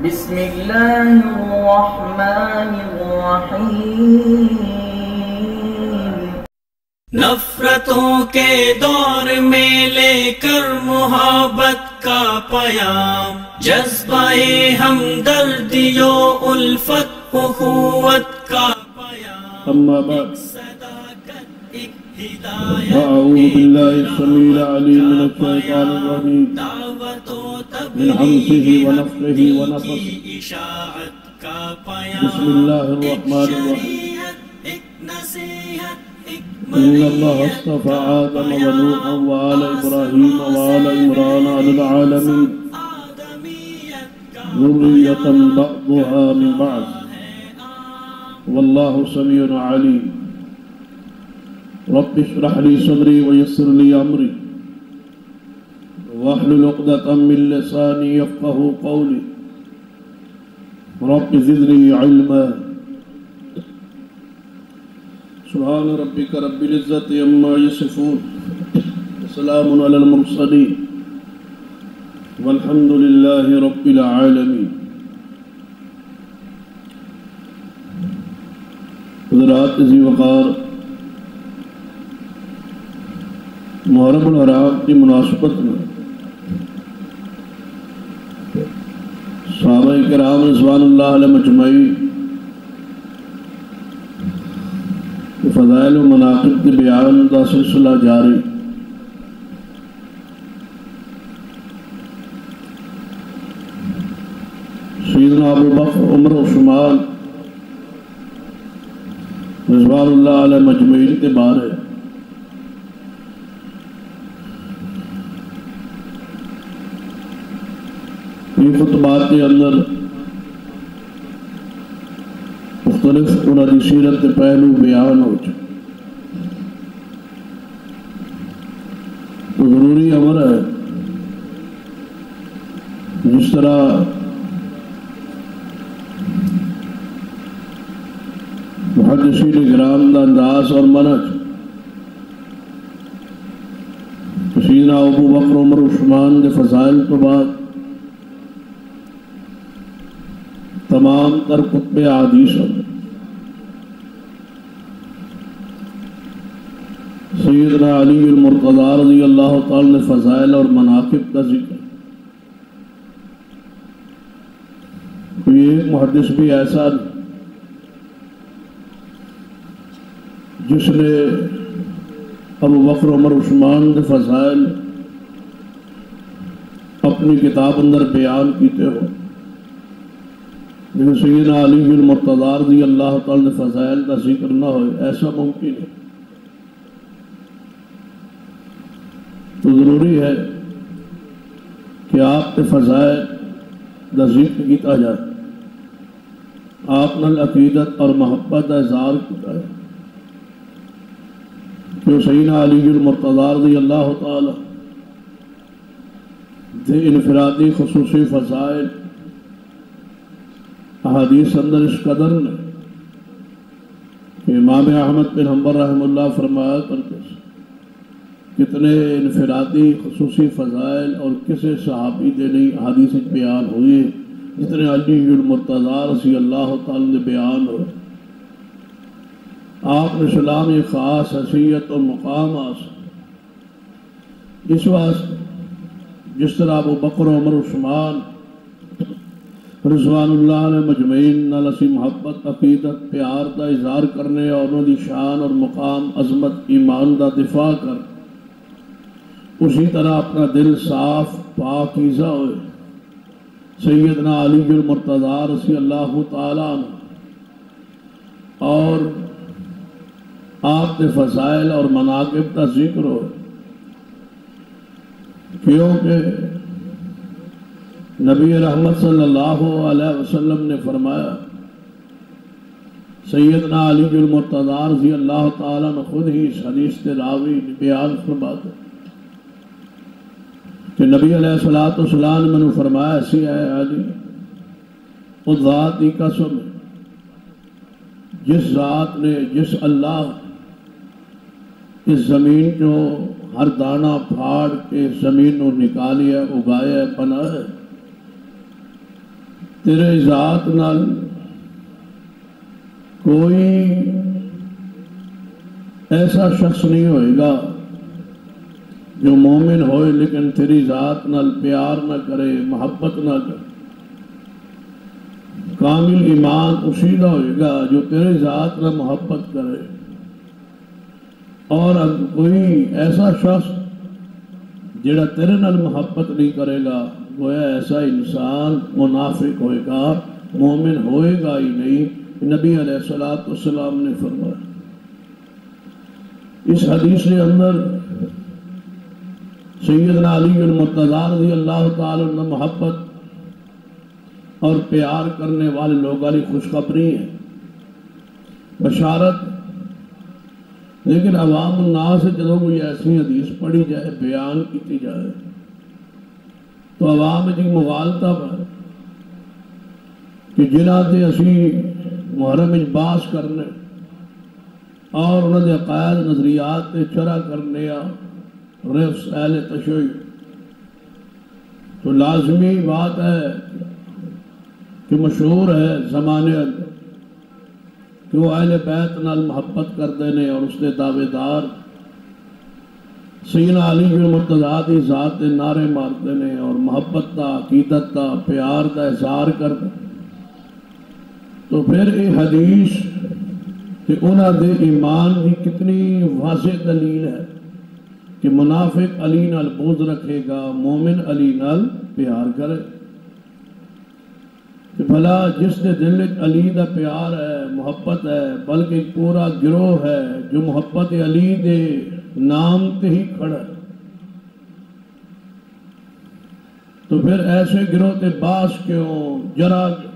بسم اللہ الرحمن الرحیم۔ نفرتوں کے دور میں لے کر محبت کا پیام، جذبہ ہمدردی و الفت اخوت کا پیام، اما بعد صداقت ایک ہدایت فاعوذ باللہ السمیع العلیم من الشیطان الرجیم دعوت و من حمزه ونفخه تبلیغ ونفثه کی اشاعت کا پیام، بسم اللہ ایک الرحمن الرحیم۔ شریعت ایک نصیحت ایک ان اللہ اصطفى آدم ونوحا وآل ابراہیم وآل عمران علی العالمین ذریۃ بعضها من بعض واللہ سمیع علیم۔ رب اشرح لي صدری ويسر لي امری واحلل عقدۃ من لسانی یفقهوا قولی رب زدنی علما۔ سبحان ربک رب العزت عما یصفون وسلام علی المرسلین والحمد للہ رب العالمین۔ حضرات ذی وقار، محرم الحرام کی مناسبت میں صحابہ کرام رضوان اللہ علیہ مجمعین فضائل و مناقب کے بیان کا سلسلہ جاری۔ سیدنا ابو بکر عمر عثمان رضوان اللہ علیہ مجمعین کے بارے یہ خطبات کے اندر مختلف انہوں کی سیرت کے پہلو بیان ہو چکے، تو ضروری امر ہے جس طرح محدثین کرام کا انداز اور منہج سیدنا ابو بکر عمر عثمان کے فضائل تو بعد تمام تر خطب احادیث سیدنا علی المرتضی رضی اللہ تعالی نے فضائل اور مناقب کا ذکر۔ کوئی ایک محدث بھی ایسا نہیں جس نے ابو بکر عمر عثمان کے فضائل اپنی کتاب اندر بیان کیتے ہو، لیکن سیدنا علی المرتضی رضی اللہ تعالی نے فضائل کا ذکر نہ ہوئے، ایسا ممکن ہے۔ تو ضروری ہے کہ آپ کے فضائل کا ذکر کیا جائے، آپ نال عقیدت اور محبت کا اظہار کیا جائے، جو سیدنا علی المرتضی رضی اللہ تعالی دے انفرادی خصوصی فضائل احادیث اندر اس قدر نے کہ امام احمد بن حنبل رحمہ اللہ فرمایا کرتے کتنے انفرادی خصوصی فضائل اور کسے صحابی دے نہیں احادیث بیان ہوئے جتنے علی المرتضی رضی اللہ تعالی نے بیان ہوئے۔ آپ نے سلام یہ خاص حیثیت اور مقام حاصل اس واسطے جس طرح ابو بکر عمر عثمان رضوان اللہ علیہ مجمعین نال اسی محبت عقیدت پیار دا اظہار کرنے اور انہوں دی شان اور مقام عظمت ایمان دا دفاع کر، اسی طرح اپنا دل صاف پاکیزہ ہوئے سیدنا علی المرتضی رضی اللہ تعالیٰ عنہ اور آپ کے فضائل اور مناقب کا ذکر ہوئے، کیونکہ نبی رحمت صلی اللہ علیہ وسلم نے فرمایا، سیدنا علی المرتضی رضی اللہ تعالیٰ نے خود ہی اس حدیث کے راوی بیان فرماتے کہ نبی علیہ السلام نے منو فرمایا ایسی ہے علی اس ذات کی قسم جس ذات نے جس اللہ اس زمین جو ہر دانہ پھاڑ کے زمین کو نکالیا اگایا بنایا تیرے ذات نال کوئی ایسا شخص نہیں ہوئے گا جو مومن ہوئے لیکن تیری ذات نال پیار نہ کرے، محبت نہ کرے۔ کامل ایمان اسی دا ہوئے گا جو تیرے ذات نہ محبت کرے۔ اور کوئی ایسا شخص جڑا تیرے نال محبت نہیں کرے گا، گویا ایسا انسان منافق ہوئے گا، مومن ہوئے گا ہی نہیں۔ نبی علیہ السلام نے فرمایا۔ اس حدیث کے اندر سیدنا علی المرتضیٰ رضی اللہ تعالی عنہ محبت اور پیار کرنے والے لوگوں کی خوشخبری ہے، بشارت۔ لیکن عوام الناس جدوں کوئی ایسی حدیث پڑھی جائے، بیان کی جائے، تو عوام جی مغالطہ ہے کہ جنہاں تے اسی محرم اجباس کرنے اور انہوں نے عقائد نظریات تے چرا کرنے رفس اہل تشیع، تو لازمی بات ہے کہ مشہور ہے زمانے اندر کہ وہ اہل بیت نال محبت کرتے ہیں اور اس کے دعوے دار سیدنا علی المرتضیٰ دی ذات دے نعرے مارتے ہیں اور محبت دا، عقیدت دا، پیار دا اظہار کرتے۔ تو پھر یہ حدیث کہ انہاں دے ایمان کی کتنی واضح دلیل ہے کہ منافق علی نال بغض رکھے گا، مومن علی نال پیار کرے۔ کہ بھلا جس کے دل میں علی دا پیار ہے، محبت ہے، بلکہ ایک پورا گروہ ہے جو محبت علی دے نام تے ہی کھڑا ہے، تو پھر ایسے گروہ تے باس کیوں، جرا کیوں؟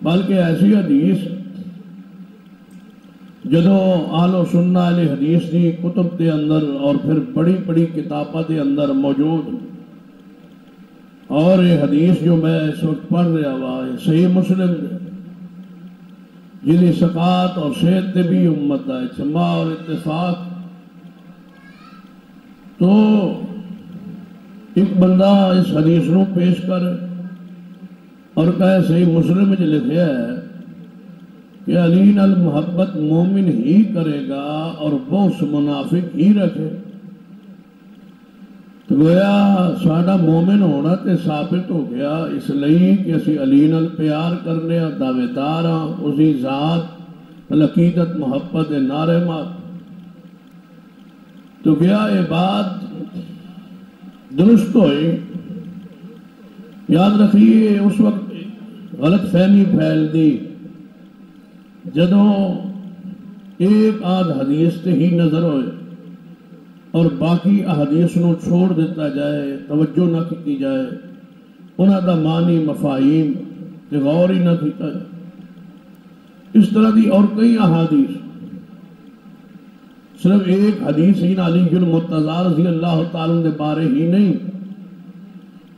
بلکہ ایسی حدیث جدو اہل و سنہ اہل حدیث دی کتب دے اندر اور پھر بڑی بڑی کتاباں دے اندر موجود، اور یہ حدیث جو میں اس وقت پڑھ رہا ہوا ہے صحیح مسلم جنہی ثقات اور صحت دے بھی امت ہے، اجماع اور اتفاق، تو ایک بندہ اس حدیث نو پیش کرے اور کہے صحیح مسلم جو لکھیا ہے کہ علی نال محبت مومن ہی کرے گا اور بغض منافق ہی رکھے، تو گویا ساڈا مومن ہونا تے ثابت ہو گیا اس لئی کہ اسی علی نال پیار کرنے اور دعوے دار ہاں، اسی ذات عقیدت محبت نعرے مار۔ تو گیا یہ بات درست ہوئی۔ یاد رکھیے اس وقت غلط فہمی پھیل دی جدوں ایک آدھ حدیث تے ہی نظر ہوئے اور باقی احادیث نو چھوڑ دیتا جائے، توجہ نہ کی جائے، انہاں دا معنی مفاہیم تے غور ہی نہ کیتا جائے۔ اس طرح دی اور کئی احادیث، صرف ایک حدیث ہی علی المرتضیٰ رضی اللہ تعالیٰ دے بارے ہی نہیں،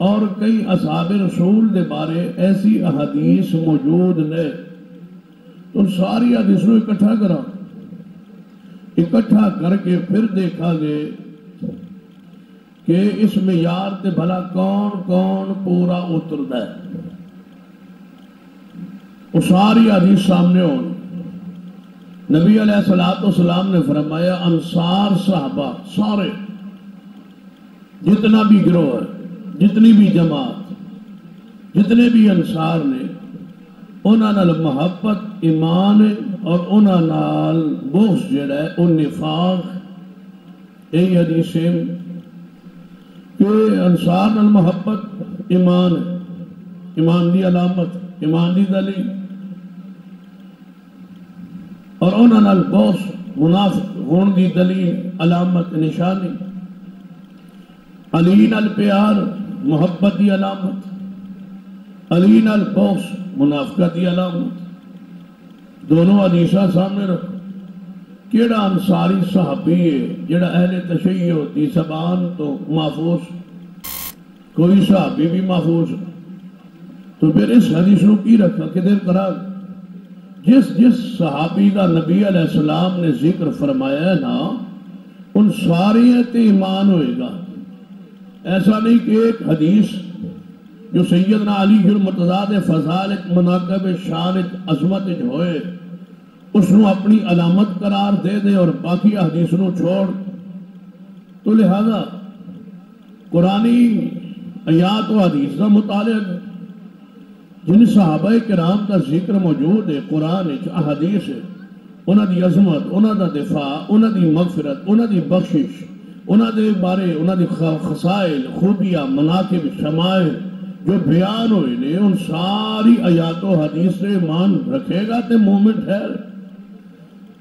اور کئی اصحاب رسول دے بارے ایسی احادیث موجود نے، تو ساری حدیث نو اکٹھا کرا، اکٹھا کر کے پھر دیکھا گے کہ اس معیار تے بھلا کون کون پورا اتردا ہے، وہ ساری حدیث سامنے ہو۔ نبی علیہ السلام نے فرمایا انصار صحابہ سارے جتنا بھی گروہ ہے، جتنی بھی جماعت، جتنے بھی انصار نے، انہاں نال محبت ایمان اور انہاں نال بغض جڑا ہے وہ نفاق۔ یہی حدیث ہے کہ انصار نال محبت ایمان ہے، ایمان دی علامت، ایمان دی دلیل، اور انہاں نال بغض منافق ہون دی دلیل، علامت، نشانی۔ علی نال پیار محبت دی علامت، علی نال بغض منافقت دی علامت۔ دونوں حدیثاں سامنے رکھو۔ کیڑا انصاری صحابی ہے جڑا اہل تشیع ہوتی زبان تو محفوظ، کوئی صحابی بھی محفوظ، تو پھر اس حدیث نو کی رکھا کدھر کرا؟ جس صحابی کا نبی علیہ السلام نے ذکر فرمایا ہے نا، ان ساری تے ایمان ہوئے گا۔ ایسا نہیں کہ ایک حدیث جو سیدنا علی المرتضیٰ دے فضائل مناقب شان عظمت ہوئے اس نو اپنی علامت قرار دے دے اور باقی حدیث نو چھوڑ. تو لہذا قرآنی آیات و حدیث کا مطالعہ جن صحابہ کرام کا ذکر موجود ہے قرآن احادیث ہے انہاں دی عظمت انہاں دا دفاع انہاں دی مغفرت انہاں دی بخشش انہاں دے بارے انہاں دی خصائل خوبیاں مناقب شمائل جو بیان ہوئے نے ان ساری آیات و حدیث سے ایمان رکھے گا تے مومن ٹھہر.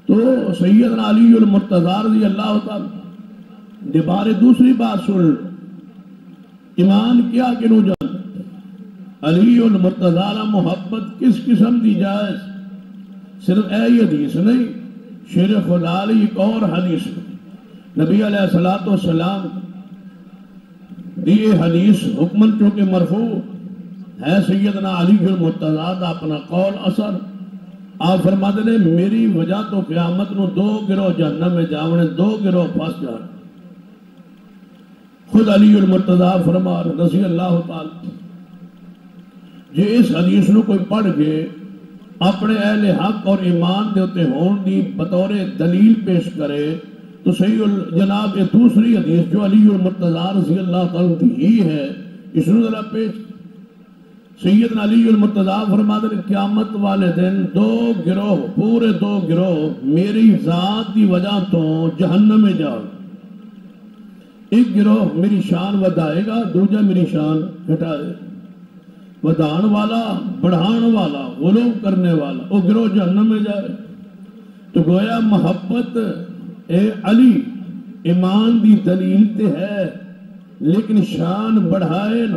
تو سیدنا علی المرتضیٰ رضی اللہ تعالی دے بارے دوسری بات سن ایمان کیا کنو جان علی المرتضیٰ محبت کس قسم دی جائز صرف اے حدیث نہیں شیر خدا علی ایک اور حدیث نبی علیہ السلام یہ حدیث حکمن چونکہ مرفوع ہے سیدنا علی المرتضیٰ دا اپنا قول اثر آپ فرماتے ہیں میری وجہ تو قیامت نو 2 گروہ جہنم میں جاونے 2 گروہ پھنس جانے. خود علی المرتضیٰ فرما رضی اللہ تعالی جی اس حدیث نو کوئی پڑھ کے اپنے اہل حق اور ایمان دیتے ہون دی بطور دلیل پیش کرے تو جناب یہ دوسری حدیث جو علی المرتضیٰ رضی اللہ تعالی ہی ہے اس نے ذرا پیش. سیدنا علی المرتضیٰ فرماتے ہیں قیامت والے دن 2 گروہ پورے 2 گروہ میری ذات دی وجہ تو جہنم میں جاؤ. ایک گروہ میری شان ودائے گا دوجہ میری شان گھٹائے. ودان والا بڑھان والا غلو کرنے والا وہ گروہ جہنم میں جائے. تو گویا محبت اے علی ایمان دی دلیل تے ہے لیکن شان بڑھائے نہ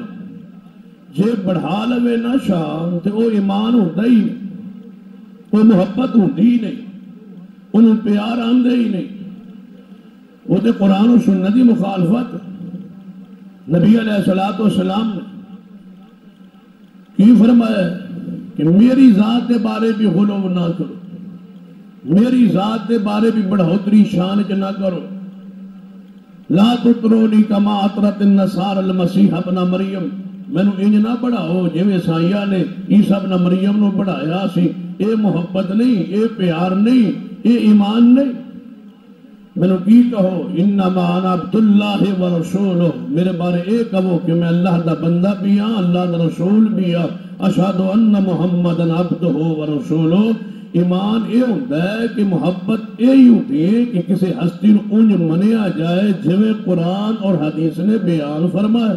جے بڑھا لوے نہ شان تے وہ ایمان ہوتا ہی نہیں وہ محبت ہوتی ہی نہیں انہوں پیار آندے ہی نہیں وہ تے قرآن و سنت دی مخالفت. نبی علیہ السلام نے کی فرمایا کہ میری ذات کے بارے بھی غلو نہ کرو میری ذات کے بارے بھی بڑھوتری شان کے نہ کرو. لا تطرونی کما اطرت النصارى المسیح ابن مریم مینو انج نہ بڑھاؤ جی عیسائیاں نے عیسیٰ ابن مریم نو بڑھایا سی. اے محبت نہیں اے پیار نہیں اے ایمان نہیں. مینو کی کہو انما انا عبداللہ ورسولہ میرے بارے اے کہو کہ میں اللہ دا بندہ بھی ہاں اللہ دا رسول بھی ہاں. اشہد ان محمدن عبدہ ورسولہ. ایمان اے ہوتا ہے کہ محبت اے ہی ہوتی ہے کہ کسی ہستی نو انج منیا جائے جویں قرآن اور حدیث نے بیان فرمایا.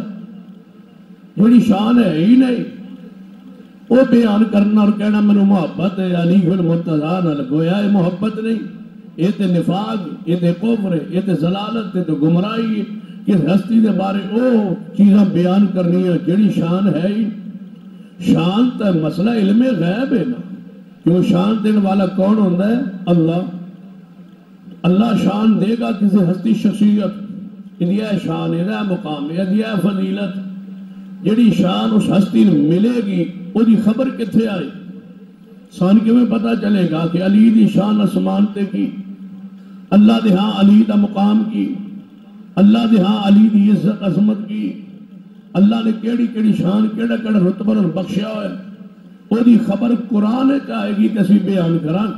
بڑی شان ہے ہی نہیں وہ بیان کرنا اور کہنا میں محبت ہے علی المرتضیٰ نال گویا ہے محبت نہیں. یہ تے نفاق یہ تے کفر یہ تے ضلالت یہ تے گمراہی کہ ہستی دے بارے او چیزاں بیان کرنی ہے جڑی شان ہے ہی. شان تے مسئلہ علم غیب ہے نا کہ وہ شان دینے والا کون ہوتا ہے اللہ. اللہ شان دے گا کسی ہستی شخصیت یہ ہے شان یہ ہے مقام یہ ہے فضیلت. جڑی شان اس ہستی نے ملے گی وہ دی خبر کتھے آئی سان کے میں پتا چلے گا کہ علی دی شان اسمان تے کی اللہ دے ہاں علی دا مقام کی اللہ دے ہاں علی دی عزت عظمت کی اللہ نے کیڑی کیڑی شان کیڑا کیڑا رتبہ بخشیا ہے. وہ دی خبر قرآن چاہے گی کہ اسی بیان کران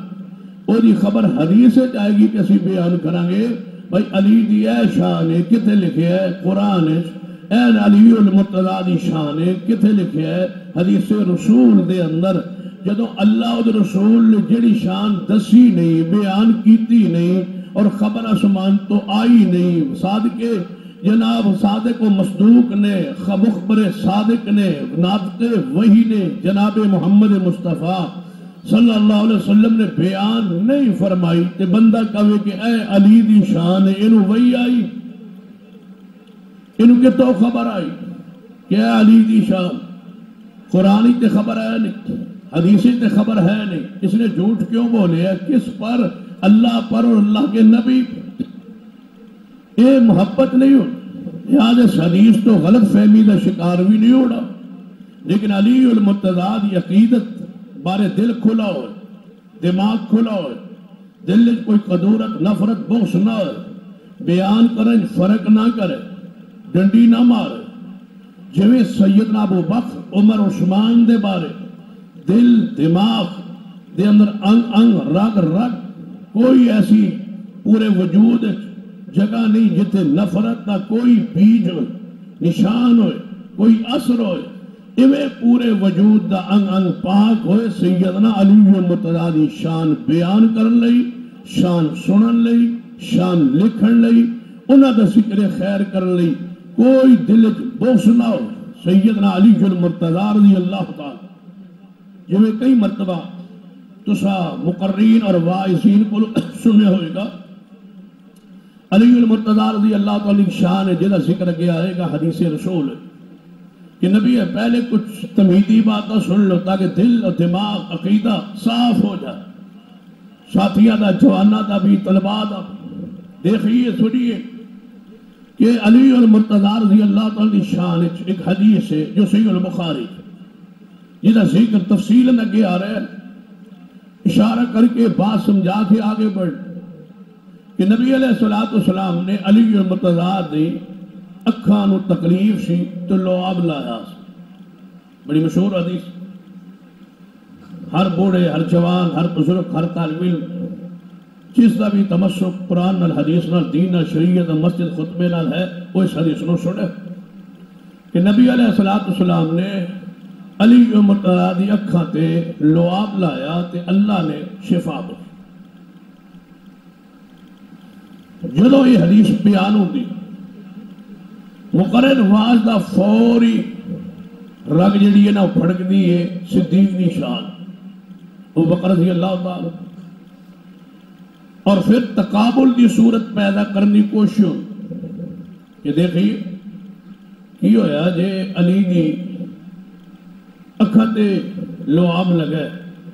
وہ دی خبر حدیث چاہے گی کہ اسی بیان کران گے. بھائی علی دی اے شان ہے کتے لکھے ہے قرآن اے علی المرتضیٰ دی شان ہے کتے لکھے ہے حدیث رسول دے اندر. جدو اللہ اور رسول نے جڑی شان دسی نہیں بیان کیتی نہیں اور خبر اسمان تو آئی نہیں صادق جناب صادق و مصدوق نے مخبر صادق نے ناطق وحی نے جناب محمد مصطفیٰ صلی اللہ علیہ وسلم نے بیان نہیں فرمائی تے بندہ کہے کہ اے علی دی شان ہے انہوں وحی آئی انہوں کے تو خبر آئی کہ اے علی دی شان. قرآن تے خبر ہے نہیں حدیث تے خبر ہے نہیں. اس نے جھوٹ کیوں بولے ہے کس پر اللہ پر اور اللہ کے نبی پر. یہ محبت نہیں ہو یاد اس حدیث تو غلط فہمی دا شکار بھی نہیں ہونا. لیکن علی المرتضیٰ دی عقیدت بارے دل کھلا ہو دماغ کھلا ہو دل میں کوئی قدورت نفرت بغض نہ ہو بیان کریں فرق نہ کرے ڈنڈی نہ مارے جویں سیدنا ابو بکر عمر عثمان دے بارے دل دماغ دے اندر انگ انگ رگ رگ کوئی ایسی پورے وجود جگہ نہیں جتے نفرت دا کوئی بیج ہوئے نشان ہوئے کوئی اثر ہوئے ایویں پورے وجود دا انگ انگ پاک ہوئے سیدنا علی مرتضیٰ دی شان بیان کرن لئی شان سنن لئی شان لکھن لئی انہاں دا ذکر خیر کرن لئی کوئی دل بغض نہ ہو سیدنا علی المرتضیٰ رضی اللہ تعالی جو کئی مرتبہ تسا مقررین اور واعظین کو سنے ہوئے گا علی المرتضیٰ رضی اللہ تعالی شان ہے جنہا ذکر کیا آئے گا حدیث رسول ہے کہ نبی ہے پہلے کچھ تمہیدی باتیں سن لو تاکہ دل اور دماغ عقیدہ صاف ہو جائے ساتھیہ دا جوانہ دا بھی طلبہ دا دیکھئے سنیے کہ علی المرتضیٰ رضی اللہ تعالی شان ایک حدیث ہے جو صحیح البخاری جنہا ذکر تفصیل نگے آ رہے ہیں اشارہ کر کے بات سمجھا کے آگے بڑھ کہ نبی علیہ السلام نے علی المرتضیٰ دی اکھانو تکلیف سی تو لعاب لایا بڑی مشہور حدیث ہر بوڑھے ہر جوان ہر بزرگ ہر طالب علم جس دا بھی تمسک قرآن نال حدیث نال دین نال شریعت مسجد خطبے نال ہے وہ اس حدیث نو سنے کہ نبی علیہ السلام نے علی مرتضیٰ دی اکھاں تے لعاب لایا تے اللہ نے شفا دی جدو یہ حدیث بیان ہوتی مقرر واز دا فوری رگ جڑی ہے نا پھڑک دی ہے صدیق دی شان ابو بکر رضی اللہ تعالی اور پھر تقابل دی صورت پیدا کرنی کوشش یہ دیکھئے کی ہویا جے علی دی اکھا تے لعاب لگے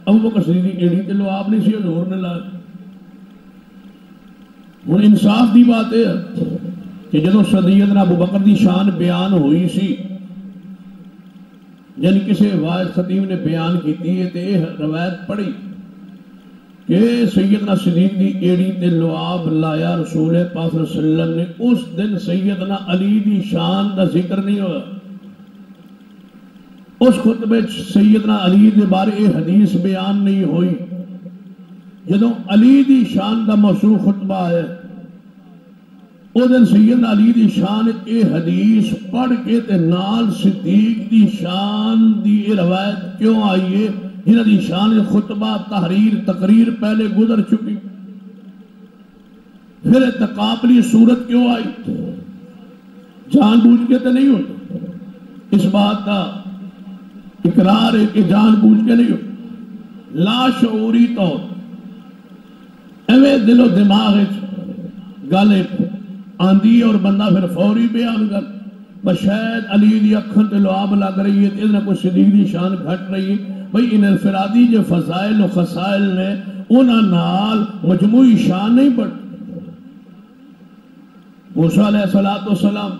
ابو بکر صدیق دی ایڑی تے لعاب نہیں سی حضور نے لگا اور انصاف دی بات ہے کہ جدو سیدنا ابو بکر دی شان بیان ہوئی سی یعنی کسی واحد خطیب نے بیان کیتی ہے تے یہ روایت پڑھی کہ سیدنا صدیق دی ایڑی تے لعاب لایا رسول پاک صلی اللہ علیہ وسلم نے اس دن سیدنا علی دی شان دا ذکر نہیں ہوا اس خطبے سیدنا علی دے بارے یہ حدیث بیان نہیں ہوئی جدو علی دی شان دا موضوع خطبہ ہے او دن سیدنا علی دی شان اے حدیث پڑھ کے تے نال صدیق دی شان دی روایت کیوں آئی ہے جنہ دی شان خطبہ تحریر تقریر پہلے گزر چکی پھر تقابلی صورت کیوں آئی جان بوجھ کے تے نہیں ہوتا اس بات کا اقرار ہے کہ جان بوجھ کے نہیں ہوتا لا شعوری طور ایویں دل و دماغ گل آندھی اور بندہ پھر فوری بیان کر بس شاید علی دی اکھن تے لعاب لگ رہی ہے ادھر کوئی صدیق دی شان گھٹ رہی ہے بھئی ان انفرادی جو فضائل و خصائل نے انہاں نال مجموعی شان نہیں بڑھ موسیٰ علیہ السلام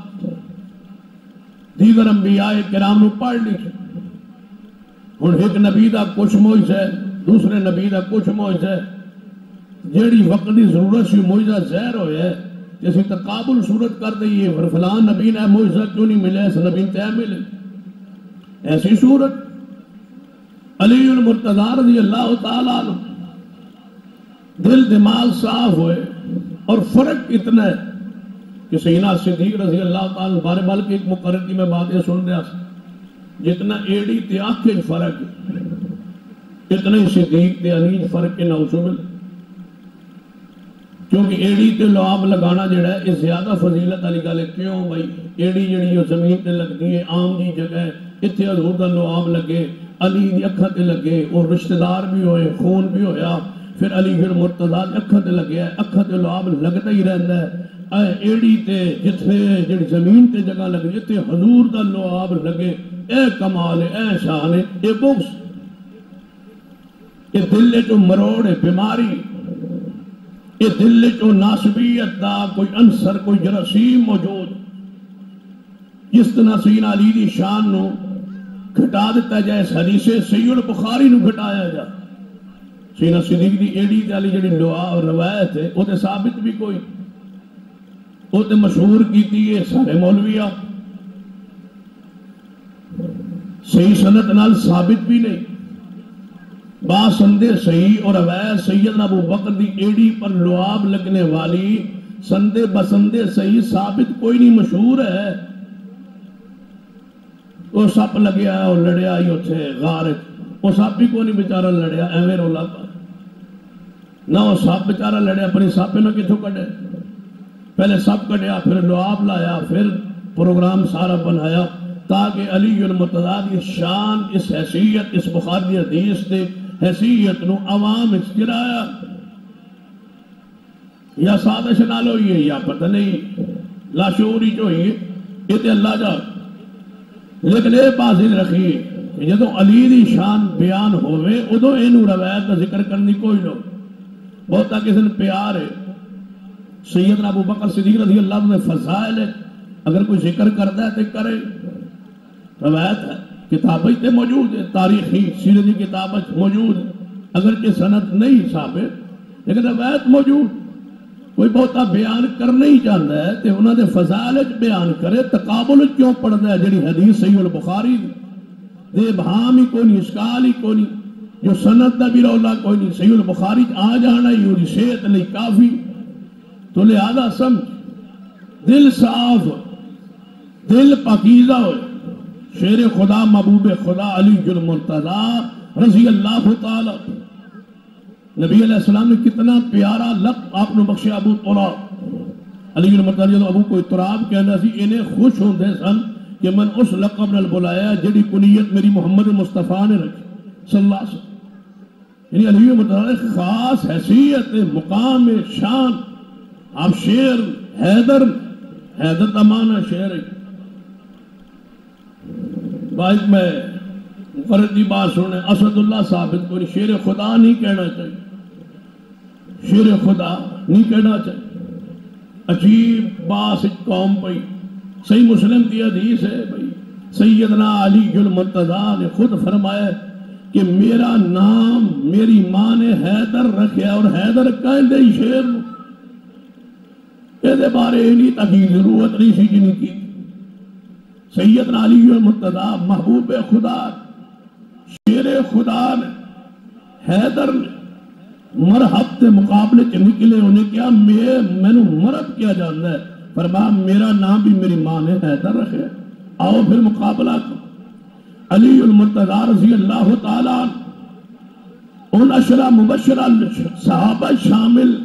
دیگر انبیاء کرام نو پڑھ لکھ اور ایک نبی دا کچھ معجزہ ہے دوسرے نبی دا کچھ معجزہ ہے جیڑی وقت دی ضرورت سی معجزہ ظاہر ہویا ہے جیسے تقابل صورت کر دئیے فلان نبی نے معجزہ کیوں نہیں ملے اس نبی نے تیہ ملے ایسی صورت علی المرتضیٰ رضی اللہ تعالیٰ عنہ دل دماغ صاف ہوئے اور فرق اتنا ہے کہ سیدنا صدیق رضی اللہ تعالیٰ بارے بلکہ ایک مقرر کی میں باتیں سن رہا جتنا ایڑی تے آنکھیں فرق اتنا ہی صدیق تے علی فرق کے نوزبل کیونکہ ایڑی تے لعاب لگانا جڑا ہے یہ زیادہ فضیلت علی گالے کیوں بھائی ایڑی جڑی جو زمین تے لگتی ہے عام جی جگہ ہے اتھے حضور دا لعاب لگے علی دی اکھا تے لگے اور رشتہ دار بھی ہوئے خون بھی ہویا پھر علی پھر مرتضیٰ دی اکھا تے لگے اکھا تے لعاب لگتا ہی رہندا ہے ایڑی تے جتھے جڑی زمین تے جگہ لگے جتھے حضور دا لعاب لگے اے کمال اے شان اے بغض اے دل جو مروڑ ہے بیماری یہ دل جو ناسبیت دا کوئی عنصر کوئی جراثیم موجود جس طرح سیدنا علی دی شان نو گھٹا دیتا جائے اس حدیث صحیح البخاری نو گھٹایا جائے سیدنا صدیق دی ایڑی تے علی جڑی دعا اور روایت ہے وہ تے ثابت بھی کوئی وہ تے مشہور کیتی ہے سارے مولویہ صحیح سند نال ثابت بھی نہیں. با سندے صحیح اور اویس سیدنا ابو بکر دی ایڑی پر لعاب لگنے والی سندے بسندے صحیح ثابت کوئی نہیں مشہور ہے. وہ سپ لگیا اور لڑیا ہی اتھے غار وہ سپ ہی کو نہیں بیچارہ لڑیا ایویں رولا پا نہ وہ سپ بیچارہ لڑیا پر سپ نہ کتوں کڈے. پہلے سپ کڈیا پھر لعاب لایا پھر پروگرام سارا بنایا تاکہ علی المرتضیٰ دی شان اس حیثیت اس بخاری حدیث دے حیثیت نو عوام اچ گرایا. یا سازش نال ہوئی ہے یا پتہ نہیں لاشعوری جو ہوئی یہ تے اللہ جا. لیکن یہ بات رکھیے کہ جدو علی دی شان بیان ہوئے ادو اینو روایت کا ذکر کرنی کوئی لو. بہتا کسی نے پیار ہے سیدنا ابو بکر صدیق رضی اللہ عنہ فضائل ہے اگر کوئی ذکر کرتا ہے تو کرے. روایت ہے کتابیں تے موجود ہے تاریخی سیرت کی کتابیں موجود ہے اگرچہ سند نہیں ثابت لیکن روایت موجود. کوئی بہتا بیان کرنا ہی چاہتا ہے تو انہوں نے فضائل بیان کرے تقابل کیوں پڑھتا ہے جڑی حدیث صحیح البخاری دے ابہام ہی کوئی نہیں اشکال ہی کوئی نہیں جو سند دا بھی رولا کوئی نہیں صحیح البخاری آ جانا ہی ہوئی صحت نہیں کافی. تو لہذا سمجھ دل صاف دل پاکیزہ ہوئے شیر خدا محبوب خدا علی المرتضیٰ رضی اللہ تعالی. نبی علیہ السلام نے کتنا پیارا لقب آپ نے بخشے ابو تراب. علی المرتضیٰ جدو ابو کوئی تراب کہنا سی انہیں خوش ہوندے سن کہ من اس لقب نال بلایا جڑی کنیت میری محمد مصطفیٰ نے رکھی صلی اللہ علیہ وسلم. یعنی علی المرتضیٰ خاص حیثیت مقام شان. آپ شیر حیدر تمانا شیر ہے. بائک میں مقرر دی بات سنیں اسد اللہ ثابت کوئی شیر خدا نہیں کہنا چاہیے. شیر خدا نہیں کہنا چاہیے. عجیب باس قوم پئی صحیح مسلم کی حدیث ہے بھائی سیدنا علی المرتضیٰ نے خود فرمایا کہ میرا نام میری ماں نے حیدر رکھیا اور حیدر کہندے ہی شیر نو یہ بارے نہیں تاکہ ضرورت نہیں سی جنہی کی. سیدنا علی المرتضیٰ محبوب خدا شیر خدا نے حیدر نے مرحب کے مقابلے چ نکلے انہیں کیا میں نے مرد کیا جانتا ہے فرمایا میرا نام بھی میری ماں نے حیدر رکھے. آؤ پھر مقابلہ کرو. علی المرتضیٰ رضی اللہ تعالیٰ ان اشرا مبشرہ صحابہ شامل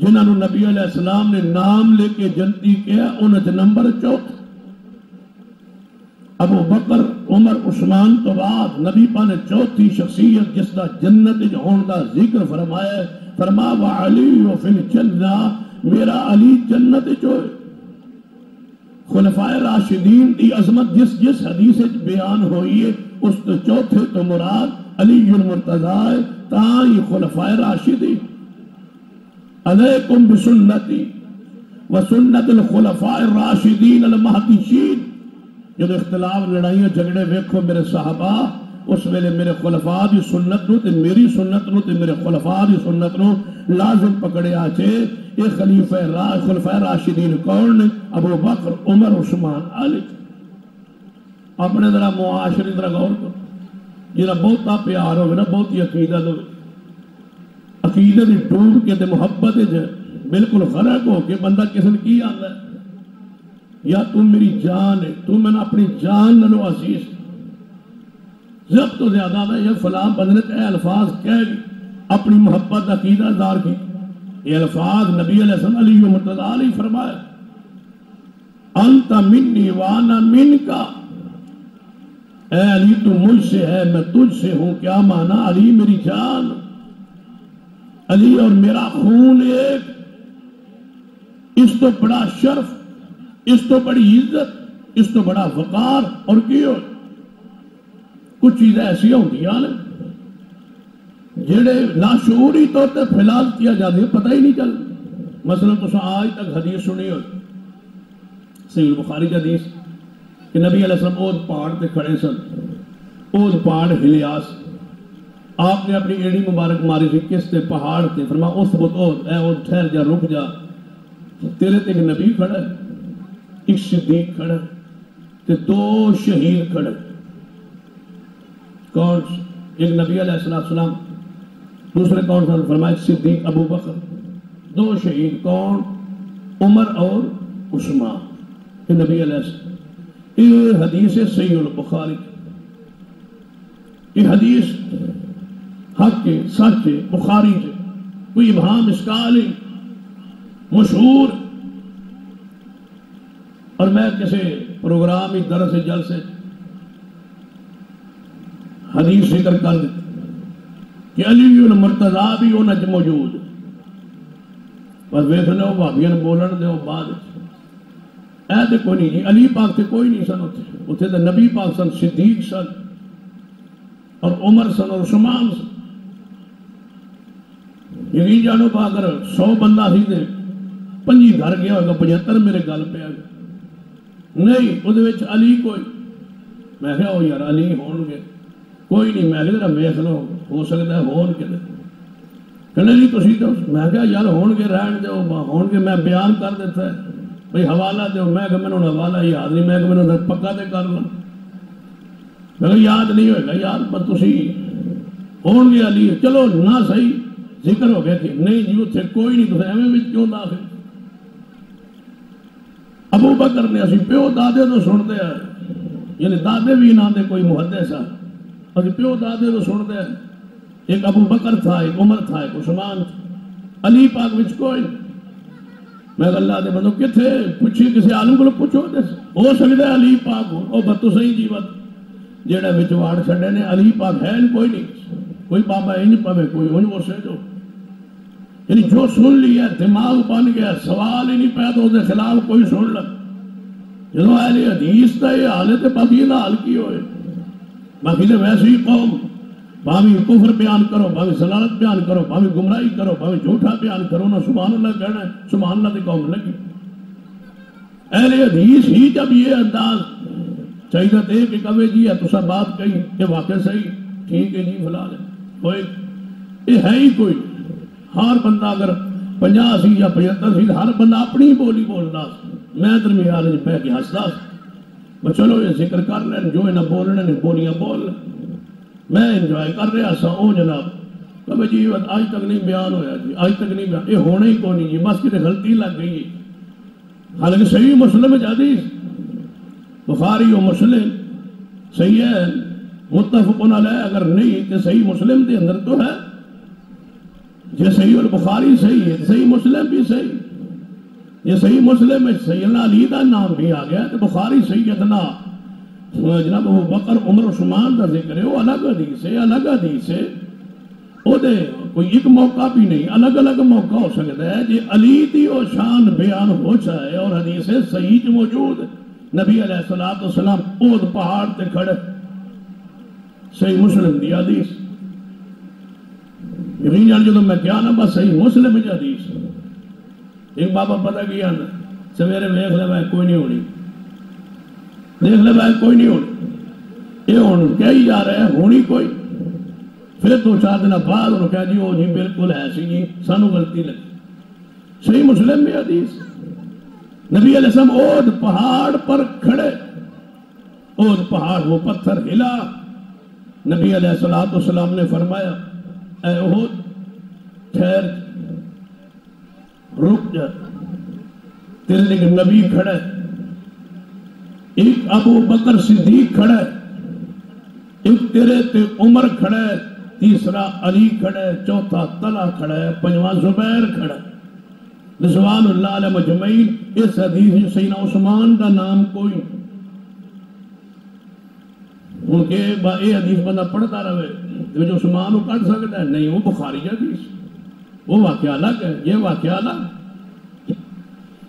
جنہوں نے نبی علیہ السلام نے نام لے کے جنتی کیا انہیں نمبر 4 ابو بکر عمر عثمان تو بعد نبی پا نے چوتھی شخصیت جس کا جنت ہون کا ذکر فرمایا فرما وعلی فی الجنہ میرا علی جنت جو خلفائے راشدین دی عظمت جس حدیث بیان ہوئی ہے اس تو چوتھے تو مراد علی المرتضیٰ تائی خلفائے راشدین. علیکم بسنتی وسنت الخلفاء الراشدین المہدیین. جب اختلاف لڑائیاں جھگڑے ویکھو میرے صحابہ اس ویلے میرے خلفاء دی سنت نو تے میری سنت نو تے میرے خلفاء دی سنت نو لازم پکڑے آچے. یہ خلفاء راشدین کون نے؟ ابو بکر عمر عثمان علی. اپنے ذرا معاشرے ذرا غور کرو جنہا بہتا پیار ہوگا نا بہتی عقیدت ہوگی عقیدت ڈوب کے تے محبت بالکل غرق ہو کے بندہ کسن کی آتا ہے یا تم میری جان ہے تم میں نے اپنی جان نلو عزیز جب تو زیادہ ہے یہ فلاں بندنت اے الفاظ کہہ گی اپنی محبت عقیدہ دار کی. یہ الفاظ نبی علیہ السلام علی مرتضیٰ علیہ فرمایا انت منی وانا من کا. اے علی تو مجھ سے ہے میں تجھ سے ہوں. کیا معنی؟ علی میری جان علی اور میرا خون ایک. اس تو بڑا شرف اس تو بڑی عزت اس تو بڑا وقار اور کیوں کچھ چیزیں ایسی ہوتی ہیں جڑے لاشعوری طور پہ پھیلال کیا جاتے ہیں پتہ ہی نہیں چل. مثلا تو آج تک حدیث سنی ہو صحیح البخاری کا حدیث کہ نبی علیہ السلام اوہد پہاڑ پہ کھڑے سن. اوہد پہاڑ ہلیاس آپ نے اپنی ایڑی مبارک ماری تھی کس تے پہاڑ تے فرمایا اثبت اوہد اے اوہد ٹھہر جا رک جا. تیرے تے ایک نبی کھڑا ہے ایک صدیق کھڑا ہے تے 2 شہید کھڑے. کون؟ ایک نبی علیہ السلام، دوسرے کون سن؟ فرمایا صدیق ابو بکر۔ دو شہید کون؟ عمر اور عثمان۔ یہ نبی علیہ السلام، یہ حدیث صحیح البخاری، یہ حدیث حق کے سچ بخاری سے کوئی ابہام اشکال نہیں، مشہور۔ اور میں کسی پروگرام درس جلسے حدیث ذکر کر دیتا کہ علی مرتضیٰ بھی انہاں چ موجود، پر ویکھنے ہو بھابیاں بولن دے بعد اے تے کوئی نہیں جی، علی پاک تے کوئی نہیں سن اتنے تے نبی پاک سن، صدیق سن اور عمر سن اور عثمان سن۔ یقین جانو پا اگر 100 بندہ سی تے 25 گھر گیا ہوگا، 75 میرے گل پہ آ گیا نہیں، وہ علی کوئی۔ میں کہا یار علی ہون گے کوئی نہیں، میں کہا ویکھ لو ہو سکتا ہے ہون کے، کہنے نہیں تسی تو، میں کہا یار ہون کے رہن دے ہون کے، میں بیان کر دیتا ہے بھئی حوالہ دے، میں کہا میں نے حوالہ یاد نہیں، میں کہا میں نے پکا تے کر لا، میں کہا یاد نہیں ہوئے گا یار، پر تسی ہون گے علی، چلو نہ صحیح ذکر ہو گیا کہ نہیں جی اتنے کوئی نہیں، تو ایویں بھی کیوں داخل؟ ابو بکر نے اسی پیو دادے تو سنتے ہیں، یعنی دادے بھی نہ دے کوئی محدث ہے، اسی پیو دادے تو سنتے ہیں، ایک ابو بکر تھا، ایک عمر تھا، ایک عثمان تھا، علی پاک وچ کوئی نہیں۔ میں کہا اللہ دے بندو کتھے پوچھی، کسی عالم کو پوچھو، ہو سکتا ہے علی پاک ہو، او بتو صحیح جیوت جیڑا وچ واڑ چھڑے نے، علی پاک ہے کوئی نہیں، کوئی بابا انج پوے کوئی انج وسے جو، یعنی جو سن لیا دماغ بن گیا، سوال ہی نہیں پیدا ہوتے خلاف کوئی سن لگ۔ جدو اہل حدیث دا یہ حال ہے تو باقی دا حال کی ہوئے؟ باقی تو ویسے ہی قوم بھاوی کفر بیان کرو، بھاوی ضلالت بیان کرو، بھاوی گمراہی کرو، بھاوی جھوٹا بیان کرو، نہ سبحان اللہ کہنا ہے، سبحان اللہ دی قوم لگی۔ اہل حدیث ہی جب یہ انداز چاہیے تھے کہ کبھی جی ہے تو سب بات کہیں کہ واقع صحیح ٹھیک ہے جی فلان ہے، کوئی یہ ہے ہی کوئی۔ ہر بندہ اگر 50 سی یا 75 سی، ہر بندہ اپنی بولی بولتا، میں درمیان بہ کے ہستا، چلو یہ ذکر کر لیں جو انہیں بولنے نے بولیاں بول لیں، میں انجوائے کر رہا سا۔ او جناب کبھی جی آج تک نہیں بیان ہویا جی، آج تک نہیں بیان، یہ ہونا ہی کون نہیں جی، بس کتے غلطی لگ گئی۔ حالانکہ صحیح مسلم حدیث بخاری و مسلم صحیح ہے، متفق علیہ، اگر نہیں تو صحیح مسلم دے اندر تو ہے، یہ صحیح البخاری صحیح ہے، صحیح مسلم بھی صحیح، یہ صحیح مسلم میں سیدنا علی دا نام بھی آ گیا، تو بخاری سیدنا جناب ابو بکر عمر عثمان دا ذکر ہے، وہ الگ حدیث ہے، الگ حدیث ہے، وہ دے کوئی ایک موقع بھی نہیں، الگ الگ موقع ہو سکتا ہے جی علی دی و شان بیان ہو جائے اور حدیث صحیح موجود ہے۔ نبی علیہ السلام اود پہاڑ تے کھڑے، صحیح مسلم دی حدیث، یقین جان جو میں کیا نا بس صحیح مسلم دی حدیث۔ ایک بابا پتہ کیا نا سویرے دیکھ لے بھائی کوئی نہیں ہونی، دیکھ لے بھائی کوئی نہیں ہونی، یہ ہوں کیا ہی جا رہے ہیں ہونی کوئی، پھر 2-4 دن بعد انہوں کہا جی وہ جی بالکل ایسی جی سانو غلطی لگی۔ صحیح مسلم میں حدیث، نبی علیہ السلام اود پہاڑ پر کھڑے، اود پہاڑ وہ پتھر ہلا، نبی علیہ السلام نے فرمایا اے احد ٹھہر رک جا، تیرے لیے نبی کھڑے، ایک ابو بکر صدیق کھڑے، ایک تیرے تے عمر کھڑے، تیسرا علی کھڑے، چوتھا طلحہ کھڑے، پنجواں زبیر کھڑے، رضوان اللہ علیہ مجمعین۔ اس حدیث میں سیدنا عثمان کا نام کوئی ان کے یہ حدیث بندہ پڑھتا رہے جو عثمان کو کٹ سکتا ہے نہیں، وہ بخاری حدیث، وہ واقعہ الگ ہے، یہ واقعہ الگ۔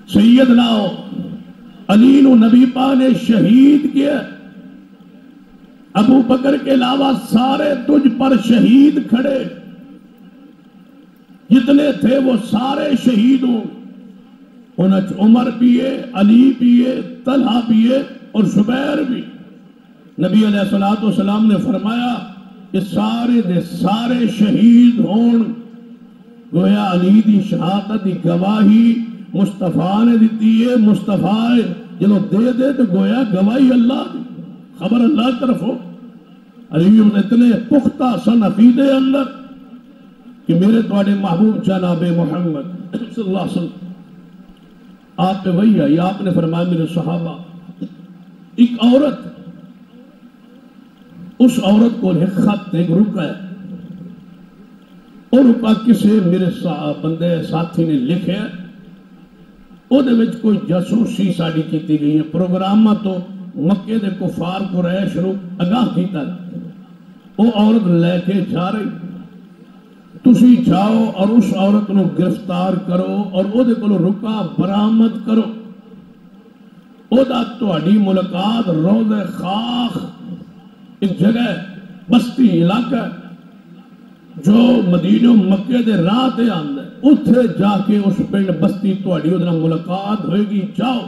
سیدنا علی نو نبی پاک نے شہید کیا، ابو بکر کے علاوہ سارے تجھ پر شہید کھڑے، جتنے تھے وہ سارے شہید ہوں، انچ عمر بھی ہے، علی بھی ہے، طلحہ بھی ہے اور زبیر بھی۔ نبی علیہ السلام نے فرمایا کہ سارے دے سارے شہید ہون، گویا علی دی شہادت دی گواہی مصطفیٰ نے دیتی ہے، مصطفیٰ جنہوں دے دے تو گویا گواہی اللہ دی، خبر اللہ طرف ہو۔ علی اتنے پختہ سن عقیدے اندر کہ میرے تواڈے محبوب جناب محمد صلی اللہ علیہ وسلم آپ پہ وہی آئی. آپ نے فرمایا میرے صحابہ ایک عورت, اس عورت کو ایک خط ایک رکا ہے, اور رکا کسے میرے بندے ساتھی نے لکھے او دے وچ کوئی جاسوسی ساڑی کیتی گئی ہے, پروگرامہ تو مکے دے کفار قریش نو اگاہ کیتا وہ عورت لے کے جا رہی. تسی جاؤ اور اس عورت نو گرفتار کرو اور او دے کولو رکا برآمد کرو. او دا تہاڈی ملاقات روضہ خاخ ایک جگہ بستی علاقہ جو مدینہ مکے دے راہ تے آندا ہے, اتھے جا کے اس پنڈ بستی تہاڈی اودے نال ملاقات ہوئے گی. جاؤ.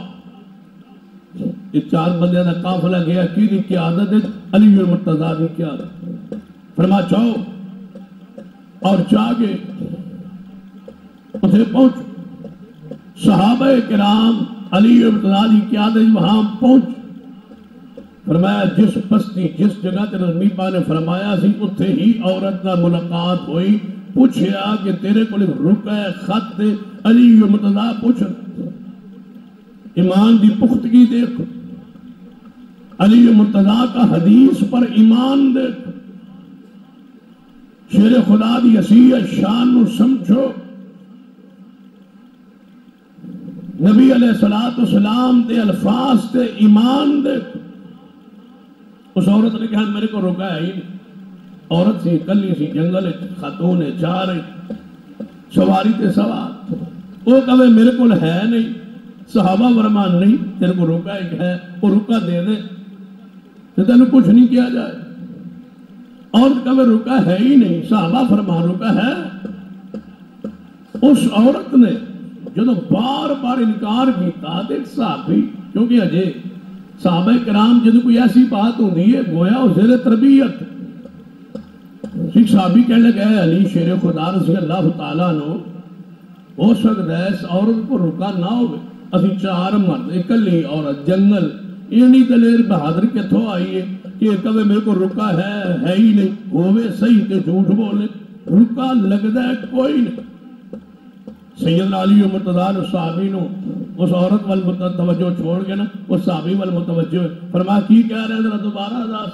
یہ 4 بندے دا قافلہ گیا, کی قیادت ہے علی المرتضیٰ کی قیادت. فرما جاؤ اور جا کے اتھے پہنچ. صحابہ کرام علی المرتضیٰ کی قیادت وہاں پہنچ. فرمایا جس بستی جس جگہ تے نبی پاک نے فرمایا سی اتھے ہی عورت نال ملاقات ہوئی. پوچھیا کہ تیرے کو رکا ہے خط تے علی المرتضیٰ پوچھ. ایمان دی پختگی دیکھ, علی المرتضیٰ کا حدیث پر ایمان دیکھ, شیر خدا دی حیثیت شان نو سمجھو. نبی علیہ السلام تے الفاظ تے ایمان دیکھ. اس عورت نے کہا میرے کو رکا ہے ہی نہیں. عورت سی, کلی سی, جنگل خاتون جا رہی, سواری تے سوار. وہ کہے میرے کو ہے نہیں. صحابہ فرمان نہیں, تیرے کو رکا ایک ہے, وہ رکا دے دے تو تینوں کچھ نہیں کیا جائے. عورت کہے رکا ہے ہی نہیں. صحابہ فرمان رکا ہے. اس عورت نے جدو بار بار انکار کیتا دیکھ صحابی, کیونکہ اجے صحابہ کرام جدو کوئی ایسی بات ہوندی ہے گویا اور زیر تربیت. ایک صحابی کہنے لگا ہے علی شیر خدا رضی اللہ تعالیٰ نو ہو سکتا ہے اس عورت کو رکا نہ ہوئے. اسی 4 مرد اکلی عورت جنگل اینی دلیر بہادر کتھوں آئی ہے کہ کبھی میرے کو رکا ہے ہی نہیں. ہوئے صحیح تے جھوٹ بولے, رکا لگتا ہے کوئی نہیں. سیدنا علی مرتضیٰ صحابی نو اس عورت وال توجہ چھوڑ کے نا اس صحابی وال متوجہ فرما کی کہہ رہے ہیں ذرا دوبارہ اداس.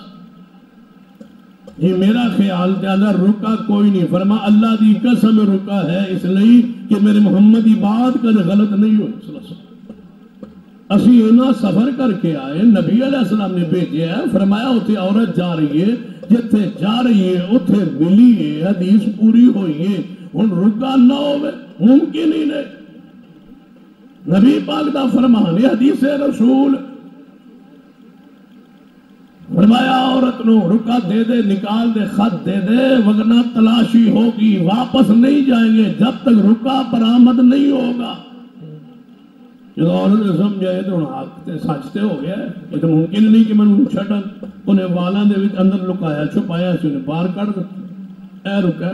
یہ میرا خیال تے اندر رکا کوئی نہیں. فرما اللہ دی قسم رکا ہے اس لیے کہ میرے محمد کی بات کر غلط نہیں ہوئی. صلی اللہ علیہ وسلم اسی اینا سفر کر کے آئے, نبی علیہ السلام نے بھیجے ہے. فرمایا اتھے عورت جا رہی ہے, جتھے جا رہی ہے اتھے ملی ہے, حدیث پوری ہوئی ہے. ہن رکا نہ ہوئے ممکن ہی نہیں. نبی پاک دا فرمان ہے, حدیث رسول. فرمایا عورت نو رکا دے دے, نکال دے, خط دے دے, ورنہ تلاشی ہوگی, واپس نہیں جائیں گے جب تک رکا برآمد نہیں ہوگا. جب عورت نے سمجھائے تو حق تے سچتے ہو گیا. یہ تو ممکن نہیں کہ میں چھٹن انہیں والاں دے وچ اندر لکایا چھپایا سی, انہیں باہر کر دیا. اے رکا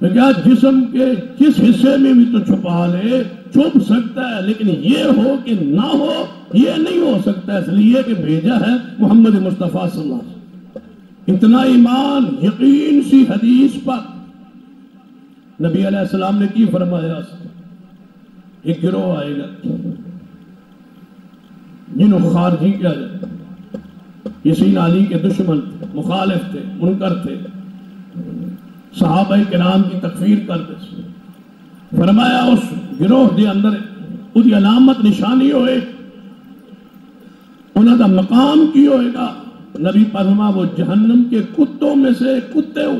میں کیا جسم کے جس حصے میں بھی تو چھپا لے چھپ سکتا ہے, لیکن یہ ہو کہ نہ ہو یہ نہیں ہو سکتا. اس لیے کہ بھیجا ہے محمد مصطفیٰ صلی اللہ علیہ وسلم. اتنا ایمان یقین سی حدیث پر. نبی علیہ السلام نے کی فرمایا, ایک گروہ آئے گا جنہوں خارجی کیا جائے, یسین علی کے دشمن تھے, مخالف تھے, منکر تھے, صحابہ کرام کی تکفیر کرتے. فرمایا اس گروہ دے اندر اس کی علامت نشانی ہوئے, انہوں دا مقام کی ہوئے گا. نبی فرما وہ جہنم کے کتوں میں سے کتے ہوں,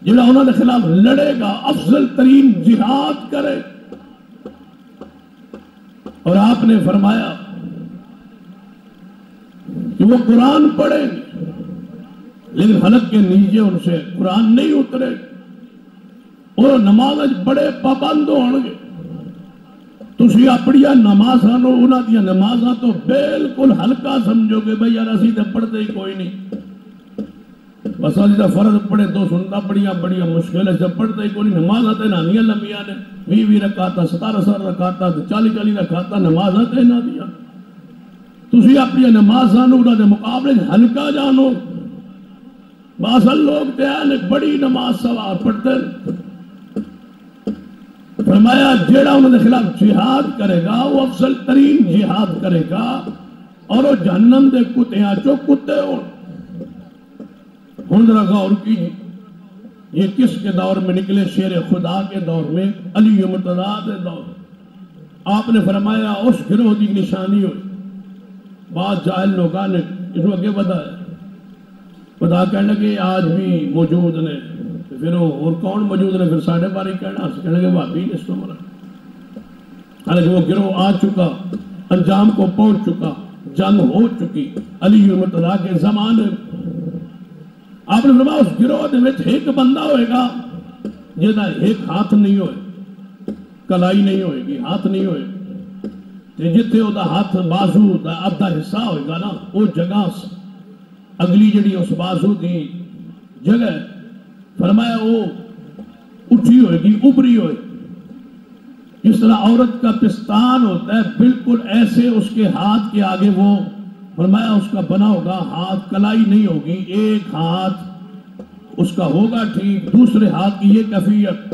جنہوں انہوں نے خلاف لڑے گا, افضل ترین جہاد کرے. اور آپ نے فرمایا کہ وہ قرآن پڑھیں گے لیکن حلق کے نیچے ان سے قرآن نہیں اترے, اور نماز بڑے پابند ہوں گے. تسی اپنی نمازاں نو انہاں دی نمازاں تو بالکل ہلکا سمجھو گے بھئی یار اسی تے پڑھتے ہی کوئی نہیں, بس اسی تے فرض پڑھے تو سنتا بڑیاں مشکل ہے, جب پڑھتے ہی کوئی نہیں. نمازاں تے نانیاں لمبیاں نے, 20 رکعتاں 17 رکعتاں 40 رکعتاں نمازاں تے نہ دیا. تسی اپنی نمازاں انہاں دے مقابلے ہلکا جانو. بعض لوگ تے ہیں بڑی نماز سوار پڑھتے ہیں. فرمایا جیڑا انہوں نے خلاف جہاد کرے گا وہ افضل ترین جہاد کرے گا اور وہ جہنم دے کتیاں چو کتے ہوں. ذرا غور کیجیے یہ کس کے دور میں نکلے؟ شیر خدا کے دور میں، علی مرتضیٰ کے دور. آپ نے فرمایا اس گروہ کی نشانی ہوئی. بعض جاہل لوگوں نے اس کو اگے بتا کہنے لگے آج بھی موجود نے. پھر اور کون موجود نے؟ پھر ساڑھے بارہ کہنا کہنے لگے بھابی اس کو مرا. حالانکہ وہ گروہ آ چکا، انجام کو پہنچ چکا، جنگ ہو چکی علی مرتضیٰ کے زمانے. آپ نے فرمایا اس گروہ دے وچ ایک بندہ ہوئے گا جہاں ایک ہاتھ نہیں ہوئے، کلائی نہیں ہوئے گی، ہاتھ نہیں ہوئے. جتنے وہ ہاتھ بازو دا آدھا حصہ ہوئے گا نا، وہ جگہ اگلی جڑی اس بازو دی جگہ فرمایا وہ اٹھی ہوئے گی، ابری ہوئے. جس طرح عورت کا پستان ہوتا ہے بالکل ایسے اس کے ہاتھ کے آگے وہ فرمایا اس کا بنا ہوگا. ہاتھ کلائی نہیں ہوگی، ایک ہاتھ اس کا ہوگا ٹھیک، دوسرے ہاتھ کی یہ کیفیت.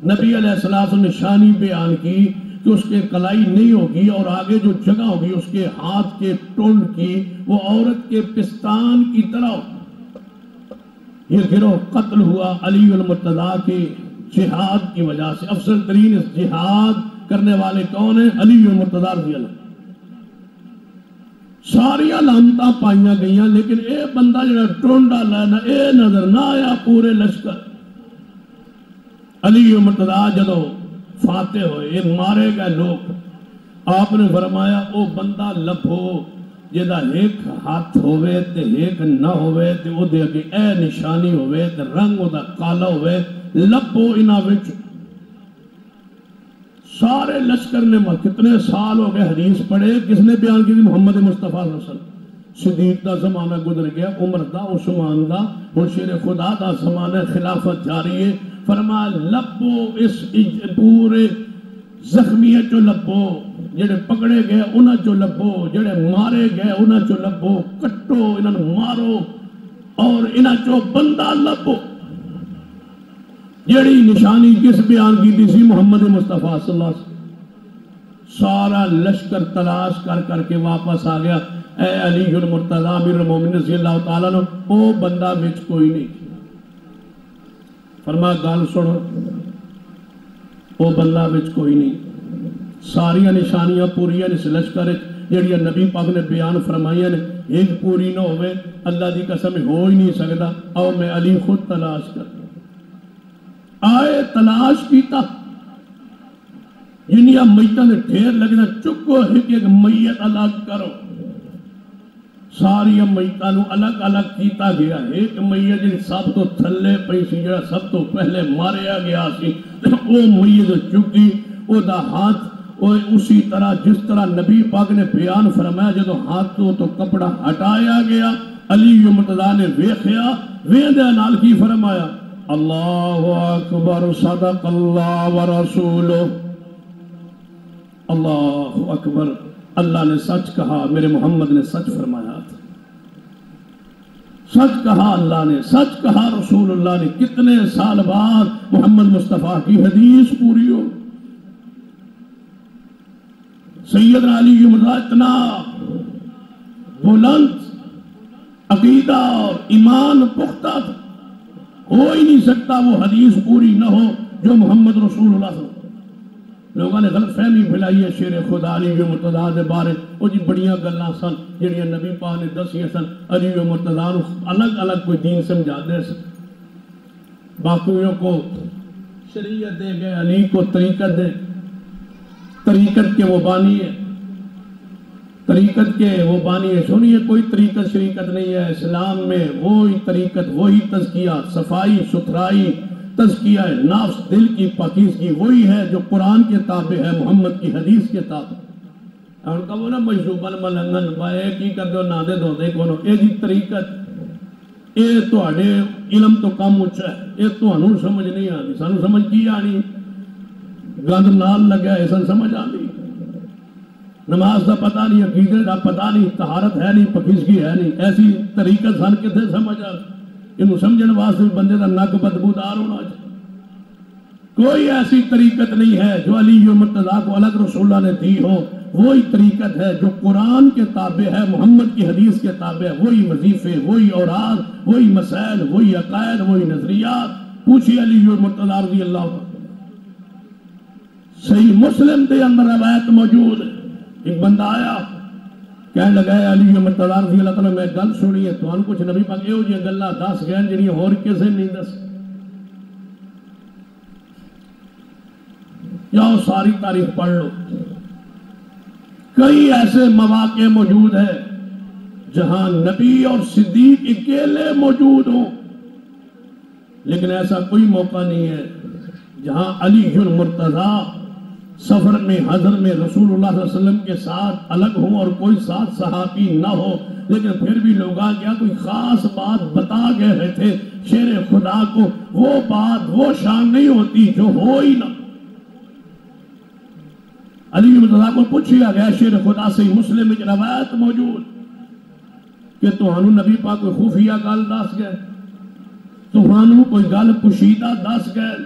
نبی علیہ السلام نے نشانی بیان کی کہ اس کے کلائی نہیں ہوگی اور آگے جو جگہ ہوگی اس کے ہاتھ کے ٹونڈ کی وہ عورت کے پستان کی طرح. یہ گروہ قتل ہوا علی المرتضیٰ کے جہاد کی وجہ سے. افضل ترین جہاد کرنے والے کون ہیں؟ علی المرتضیٰ رضی اللہ. ساریاں لعنتاں پائیاں گئیاں لیکن اے بندہ جڑا ٹونڈا لینا اے نظر نہ آیا پورے لشکر. علی مرتضیٰ جدو فاتح ہوئے یہ مارے گئے لوگ. آپ نے فرمایا او بندہ لبھو جدا ایک ہاتھ ہوئے تے ایک نہ ہوئے تے او دے اگے اے نشانی ہوئے تے رنگ او دا کالا ہوئے، لبھو انہاں وچ. سارے لشکر نے کتنے سال ہو گئے حدیث پڑھے، کس نے بیان کی؟ محمد مصطفیٰ صلی اللہ علیہ وسلم. صدیق دا زمانہ گزر گیا، عمر دا، عثمان دا، اور شیر خدا دا زمانہ خلافت جاری ہے. فرمایا لبو اس پورے زخمیہ چو لبو، جڑے پکڑے گئے انہاں چو لبو، جڑے مارے گئے انہاں چو لبو، کٹو انہاں مارو اور انہاں چو بندہ لبو. جڑی نشانی کس بیان کی تھی؟ محمد مصطفیٰ صلی اللہ علیہ وسلم. سارا لشکر تلاش کر کر کے واپس آ گیا. اے علی المرتضیٰ امیر المومنین رضی اللہ تعالیٰ عنہ، او بندہ وچ کوئی نہیں. فرمایا گل سنو، او بندہ وچ کوئی نہیں. ساریاں نشانیاں پوریاں اس لشکر جڑیاں نبی پاک نے بیان فرمائیاں نے، ایک پوری نہ ہوئے اللہ دی قسم ہو ہی نہیں سکتا. او میں علی خود تلاش کر آئے، تلاش کیتا. جنیا میتاں دے ڈھیر لگنا، چکو ایک ایک میت الگ کرو. ساری میتاں نو الگ الگ کیتا گیا. ایک میت جی سب تو تھلے پئی سی، جڑا سب تو پہلے ماریا گیا سی، او میت چکی، او دا ہاتھ اسی طرح جس طرح نبی پاک نے بیان فرمایا جدو ہاتھ تو کپڑا ہٹایا گیا. علی مرتضیٰ نے ویکھیا، ویندے نال کی فرمایا؟ اللہ اکبر، صدق اللہ ورسولہ. اللہ اکبر، اللہ نے سچ کہا، میرے محمد نے سچ فرمایا تھا. سچ کہا اللہ نے، سچ کہا رسول اللہ نے. کتنے سال بعد محمد مصطفیٰ کی حدیث پوری ہو. سیدنا علی مرتضیٰ اتنا بلند عقیدہ اور ایمان پختہ تھا، ہو ہی نہیں سکتا وہ حدیث پوری نہ ہو جو محمد رسول اللہ صلی اللہ علیہ وسلم. لوگوں نے غلط فہمی پھیلائی ہے شیر خدا علی مرتضیٰ دے بارے. وہ جی بڑیاں گلاں سن جڑیاں نبی پاک نے دسیاں سن. علی مرتضیٰ الگ الگ کوئی دین سمجھا دے سن. باقیوں کو شریعت دے گئے، علی کو طریقت دے. طریقت کے وہ بانی ہے، طریقت کے وہ بانی ہے. سنیے کوئی طریقت شریعت نہیں ہے اسلام میں. وہی طریقت، وہی تزکیہ، صفائی ستھرائی، تزکیہ نفس، دل کی پاکیزگی وہی ہے جو قرآن کے تابع ہے، محمد کی حدیث کے تابع. اور ان کا وہ نا مجذوبن ملنگن بائے کی کر دو نہ دے دو دیکھو نو اے جی طریقت اے تو اڈے علم تو کم اچھا ہے. اے تو انہوں سمجھ نہیں آنی، سانو سمجھ کی آنی گند نال لگا ہے، سن سمجھ آنی. نماز کا پتہ نہیں، عقیدے کا پتہ نہیں، طہارت ہے نہیں، پکیزگی ہے نہیں، ایسی طریقت سن کتنے سمجھ آ یہ سمجھنے واسطے بندے کا نک بدبودار ہونا چاہیے۔ کوئی ایسی طریقت نہیں ہے جو علی و مرتضیٰ کو الگ رسول اللہ نے دی ہو، وہی طریقت ہے جو قرآن کے تابع ہے، محمد کی حدیث کے تابع ہے، وہی وظیفے، وہی اوراد، وہی مسائل، وہی عقائد، وہی نظریات۔ پوچھی علی و مرتضیٰ رضی اللہ عنہ۔ صحیح مسلم دے اندر روایت موجود ہے، ایک بندہ آیا کہنے لگا ہے علی و مرتضیٰ رضی اللہ تعالیٰ میں گل سنی ہے تو ہم کچھ نبی پاک یہ جی گلہ دس گئے جنہیں اور کسے نہیں دس، جاؤ ساری تاریخ پڑھ لو۔ کئی ایسے مواقع موجود ہیں جہاں نبی اور صدیق اکیلے موجود ہوں، لیکن ایسا کوئی موقع نہیں ہے جہاں علی المرتضیٰ سفر میں حضر میں رسول اللہ صلی اللہ علیہ وسلم کے ساتھ الگ ہوں اور کوئی ساتھ صحابی نہ ہو، لیکن پھر بھی لوگ آ گیا کوئی خاص بات بتا گئے رہے تھے شیر خدا کو، وہ بات وہ شان نہیں ہوتی جو ہو ہی نہ۔ علی مرتضیٰ کو پوچھیا گیا شیر خدا سے، مسلم میں روایت موجود کہ تمہانوں نبی پاک کوئی خفیہ گل دس گئے، تمہانوں کوئی گل پوشیدہ دس گئے؟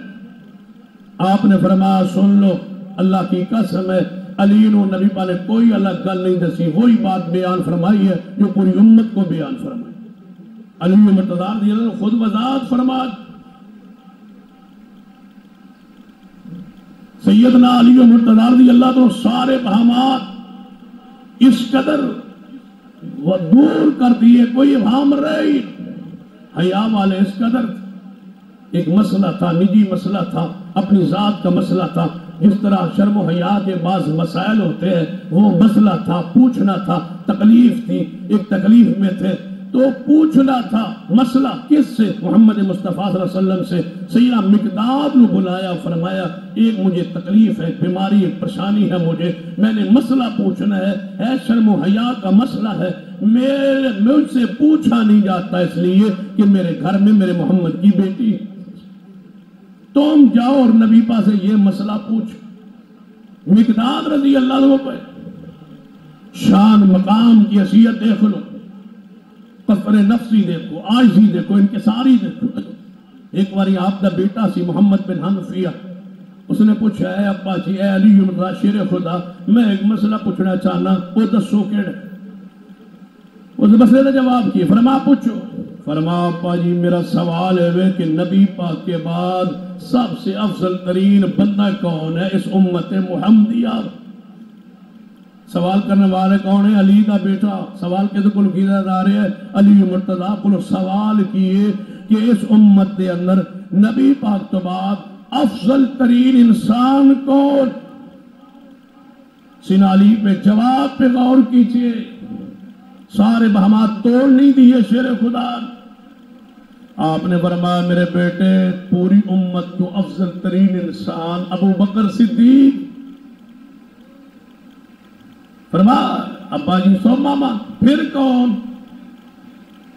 آپ نے فرمایا سن لو اللہ کی قسم ہے علی نے نبی پاک نے کوئی الگ گل نہیں دسی، وہی بات بیان فرمائی ہے جو پوری امت کو بیان فرمائی۔ علی مرتضیٰ رضی اللہ عنہ خود وضاحت فرما، سیدنا علی مرتضیٰ رضی اللہ عنہ سارے بہامات اس قدر وہ دور کر دیے، کوئی ابہام رہی حیا والے اس قدر۔ ایک مسئلہ تھا، نجی مسئلہ تھا، اپنی ذات کا مسئلہ تھا، جس طرح شرم و حیا کے بعض مسائل ہوتے ہیں وہ مسئلہ تھا، پوچھنا تھا، تکلیف تھی، ایک تکلیف میں تھے تو پوچھنا تھا۔ مسئلہ کس سے؟ محمد مصطفیٰ صلی اللہ علیہ وسلم سے۔ سیدنا مقداد نے بلایا، فرمایا ایک مجھے تکلیف ہے، بیماری ہے، پریشانی ہے مجھے، میں نے مسئلہ پوچھنا ہے شرم و حیا کا مسئلہ ہے، مجھ سے پوچھا نہیں جاتا اس لیے کہ میرے گھر میں میرے محمد کی بیٹی ہے، تم جاؤ اور نبی پاک سے یہ مسئلہ پوچھ۔ مقداد رضی اللہ عنہ پہ شان مقام کی حیثیت دیکھ لو، قفر نفسی دیکھو، عاجزی دیکھو، انکساری دیکھو۔ ایک باری آپ کا بیٹا سی محمد بن حنفیہ، اس نے پوچھا اے ابا جی اے علی مرتضیٰ شیر خدا میں ایک مسئلہ پوچھنا چاہنا، وہ دسو کیڑے؟ اس مسئلے نے جواب کیا، فرما پوچھو۔ فرما ابا جی میرا سوال ہے کہ نبی پاک کے بعد سب سے افضل ترین بندہ کون ہے اس امت محمدیہ؟ سوال کرنے والے کون ہے؟ علی کا بیٹا۔ سوال کے کل کیا جا رہے ہیں علی مرتضیٰ کو سوال کیے کہ اس امت کے اندر نبی پاک تو بعد افضل ترین انسان کون؟ سیدنا علی پہ جواب پہ غور کیجئے، سارے بہامات توڑ نہیں دیے شیر خدا۔ آپ نے فرمایا میرے بیٹے پوری امت کو افضل ترین انسان ابو بکر صدیق۔ فرمایا ابا جی سو ماما پھر کون؟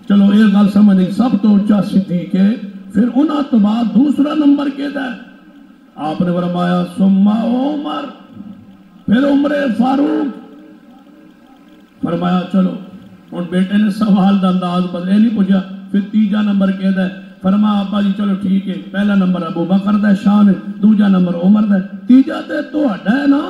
چلو یہ گل سمجھ نہیں، سب تو اونچا صدیق ہے، پھر انہاں تو بعد دوسرا نمبر کہتا ہے؟ آپ نے فرمایا ثم عمر، پھر عمر فاروق۔ فرمایا چلو اور بیٹے نے سوال دا انداز بدلے نہیں پوچھا، پھر تیجا نمبر کہتا ہے؟ فرمایا ابا جی چلو ٹھیک ہے، پہلا نمبر ابو بکر دا شان ہے، دوجا نمبر عمر دا، تیجا تے تو ہڈا ہے نا؟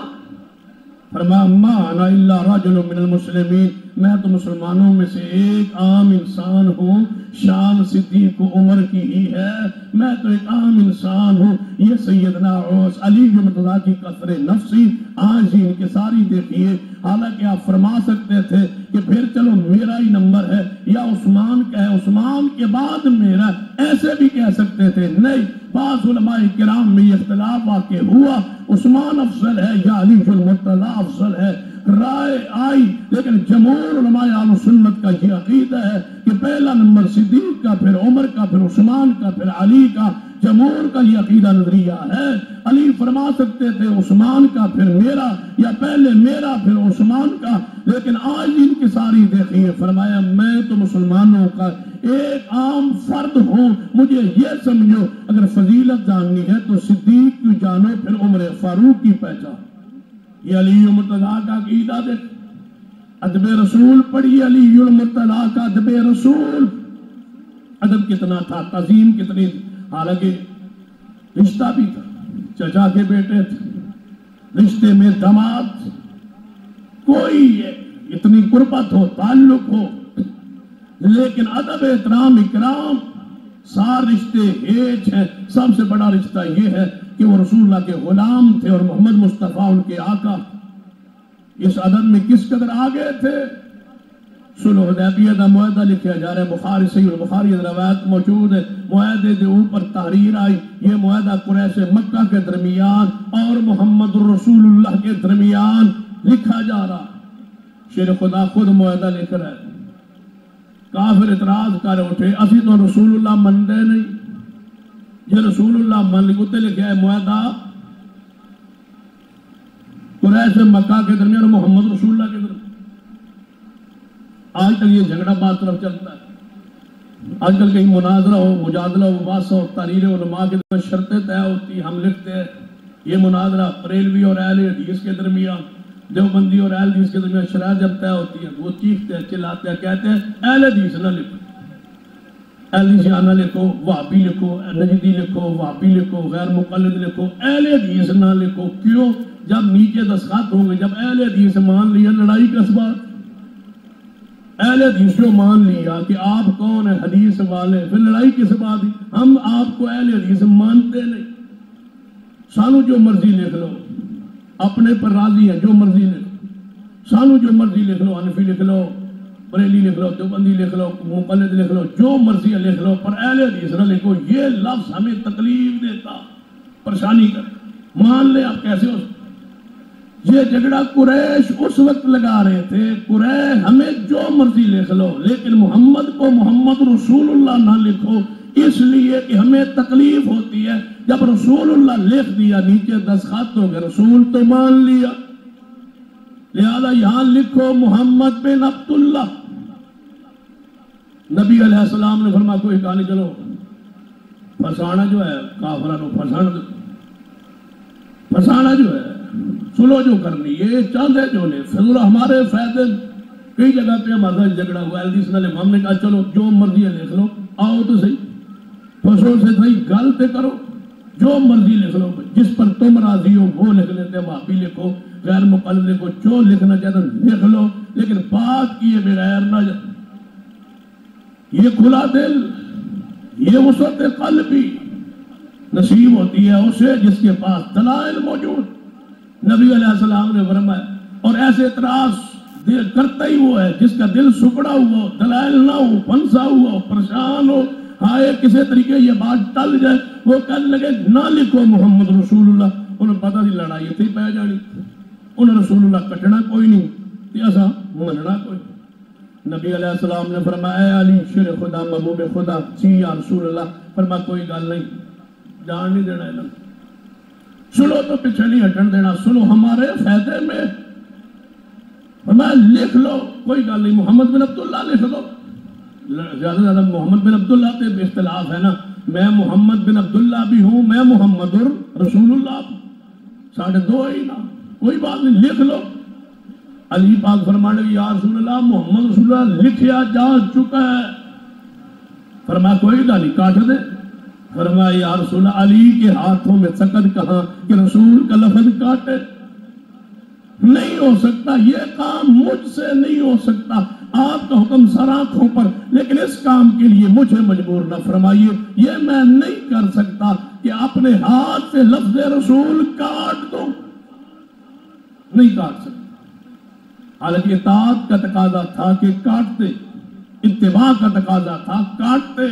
فرمایا ما انا الا رجل من المسلمین، میں تو مسلمانوں میں سے ایک عام انسان ہوں، شان صدیق و عمر کی ہی ہے، میں تو ایک عام انسان ہوں۔ یہ سیدنا علی مرتضیٰ کی قصر نفسی آج ہی انکساری دیکھیے، حالانکہ آپ فرما سکتے تھے کہ پھر چلو میرا ہی نمبر ہے یا عثمان کا ہے، عثمان کے بعد میرا، ایسے بھی کہہ سکتے تھے، نہیں بعض علماء کرام میں یہ اختلاف واقع ہوا عثمان افضل ہے یا علی المرتضیٰ افضل ہے، رائے آئی، لیکن جمہور علماء اہل سنت کا یہ عقیدہ ہے کہ پہلا نمبر صدیق کا، پھر عمر کا، پھر عثمان کا، پھر علی کا۔ جمہور کا یہ عقیدہ نظریہ ہے۔ علی فرما سکتے تھے عثمان کا پھر میرا، یا پہلے میرا پھر عثمان کا، لیکن آج ان کی ساری دیکھیے، فرمایا میں تو مسلمانوں کا ایک عام فرد ہوں، مجھے یہ سمجھو اگر فضیلت جاننی ہے تو صدیق کی جانو، پھر عمر فاروق کی پہچان۔ یہ علی المرتضیٰ کا عقیدہ دیکھ، ادب رسول پڑھی، علی المرتضیٰ کا ادب رسول، ادب کتنا تھا، تعظیم کتنی تھی، حالانکہ رشتہ بھی تھا، چچا کے بیٹے تھے، رشتے میں داماد، کوئی اتنی قربت ہو، تعلق ہو، لیکن ادب احترام اکرام سار رشتے ایک ہیں۔ سب سے بڑا رشتہ یہ ہے کہ وہ رسول اللہ کے غلام تھے اور محمد مصطفیٰ ان کے آقا۔ اس ادب میں کس قدر آگے تھے؟ صلح حدیبیہ کا معاہدہ لکھا جا رہا ہے، بخاری صحیح البخاری روایت موجود ہے، معاہدے کے اوپر تحریر آئی، یہ معاہدہ قریش مکہ کے درمیان اور محمد رسول اللہ کے درمیان لکھا جا رہا۔ شیر خدا خود معاہدہ لکھ رہا ہے، کافر اعتراض کر اٹھے، اسی تو رسول اللہ مندے نہیں، یہ رسول اللہ من لکھتے لکھا ہے معاہدہ قریش مکہ کے درمیان اور محمد رسول اللہ کے درمیان۔ آج تک یہ جھگڑا بات طرف چلتا ہے، آج کل کہیں مناظرہ ہو، مجادلہ ہو، مباحثہ ہو، تحریر علماء کے درمیان شرطیں طے ہوتی، ہم لکھتے ہیں یہ مناظرہ بریلوی اور اہل حدیث کے درمیان، دیوبندی اور اہل حدیث کے درمیان شرائط جب طے ہوتی ہے وہ چیختے ہیں، چلاتے ہیں، کہتے ہیں اہل حدیث نہ لکھو، اہل حدیث نہ لکھو، وہابی لکھو، نجدی لکھو، وہابی لکھو، غیر مقلد لکھو، اہل حدیث نہ لکھو۔ کیوں؟ جب نیچے دستخط ہوں گے، جب اہل حدیث مان لیا، لڑائی کس بات؟ اہل حدیث جو مان لیا کہ آپ کون ہیں حدیث والے، پھر لڑائی کس بات؟ ہم آپ کو اہل حدیث مانتے نہیں، سانو جو مرضی لکھ لو، اپنے پر راضی ہے، جو مرضی لکھ لو، سانو جو مرضی لکھ لو، حنفی لکھ لو، بریلی لکھ لو، دیوبندی لکھ لو، مقلد لکھ لو، جو مرضی لکھ لو، پر اہل حدیث نہ لکھو۔ یہ لفظ ہمیں تکلیف دیتا، پریشانی کر، مان لے آپ کیسے ہو۔ یہ جھگڑا قریش اس وقت لگا رہے تھے، قریش ہمیں جو مرضی لکھ لو لیکن محمد کو محمد رسول اللہ نہ لکھو، اس لیے کہ ہمیں تکلیف ہوتی ہے جب رسول اللہ لکھ دیا، نیچے دستخط ہو گئے، رسول تو مان لیا، لہذا یہاں لکھو محمد بن عبداللہ۔ نبی علیہ السلام نے فرمایا کوئی کہانی، چلو پھنسانا جو ہے کافرانو، پھنسانا جو ہے سلو جو کرنی، یہ چاندے جو نے فضل ہمارے فائدے، کئی جگہ پہ ہمارا جھگڑا ہوا، حدیث نہ لکھو، ہم نے کہا چلو جو مرضی لکھ لو، آؤ تو صحیح، پھنسو سے صحیح، غلط کرو، جو مرضی لکھ لو، جس پر تم راضی ہو وہ لکھ لیتے ہیں، وہابی لکھو، غیر مقلد لکھو، جو لکھنا چاہتے لکھ لو، لیکن بات کیے بغیر نہ جا۔ یہ کھلا دل، یہ وسعت قلبی نصیب ہوتی ہے اسے جس کے پاس دلائل موجود۔ نبی علیہ السلام نے فرمایا، اور ایسے اعتراض کرتا ہی وہ ہے جس کا دل سکڑا ہوا، دلائل نہ ہو، پھنسا ہوا، پریشان ہو، ہائے کسی طریقے یہ بات ٹل جائے، وہ کہنے لگے نہ لکھو محمد رسول اللہ۔ انہیں پتا تھی لڑائی تھی پہ جانی، انہیں رسول اللہ کٹنا کوئی نہیں، ایسا مننا کوئی۔ نبی علیہ السلام نے فرمایا اے علی شیر خدا محبوب خدا، جی یا رسول اللہ، فرمایا کوئی گل نہیں، جان نہیں دینا ہے، سنو تو پیچھے نہیں ہٹن دینا، سنو ہمارے فائدے میں، فرمایا لکھ لو، کوئی گل نہیں، محمد بن عبداللہ لکھ دو۔ زیادہ زیادہ محمد بن عبداللہ پہ اختلاف ہے نا، میں محمد بن عبداللہ بھی ہوں، میں محمد رسول اللہ، ساڑھے دو ہی نا، کوئی بات نہیں، لکھ لو۔ علی پاک فرمانے لگے یا رسول اللہ محمد رسول اللہ لکھیا جا چکا ہے، فرمایا کوئی گل نہیں، کاٹ دے۔ فرمایا یا رسول اللہ علی کے ہاتھوں میں سکت کہاں کہ رسول کا لفظ کاٹے، نہیں ہو سکتا، یہ کام مجھ سے نہیں ہو سکتا، آپ کا حکم سر آنکھوں پر، لیکن اس کام کے لیے مجھے مجبور نہ فرمائیے، یہ میں نہیں کر سکتا کہ اپنے ہاتھ سے لفظ رسول کاٹ دوں، نہیں کاٹ سکتا۔ حالانکہ اطاعت کا تقاضا تھا کہ کاٹتے، اتباع کا تقاضا تھا کاٹتے،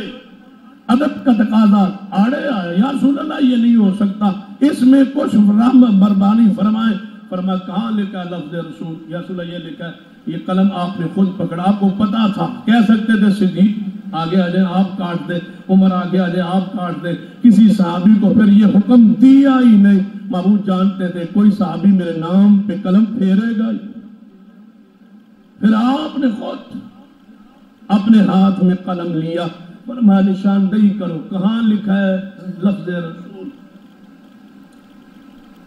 ادب کا تقاضا آڑے آئے، یا رسول اللہ یہ نہیں ہو سکتا، اس میں کچھ رحم مہربانی فرمائیں۔ فرمایا کہاں لکھا لفظ رسول؟ یا رسول اللہ یہ لکھا ہے، یہ قلم آپ نے خود پکڑا، آپ کو پتا تھا، کہہ سکتے تھے صدیق آگے آ جائیں آپ کاٹ دیں، عمر آگے آ جائیں آپ کاٹ دیں، کسی صحابی کو پھر یہ حکم دیا ہی نہیں، محبوب جانتے تھے کوئی صحابی میرے نام پہ قلم پھیرے گا، پھر آپ نے خود اپنے ہاتھ میں قلم لیا، فرمایا نشاندہی کرو، کہاں لکھا ہے لفظ رسول؟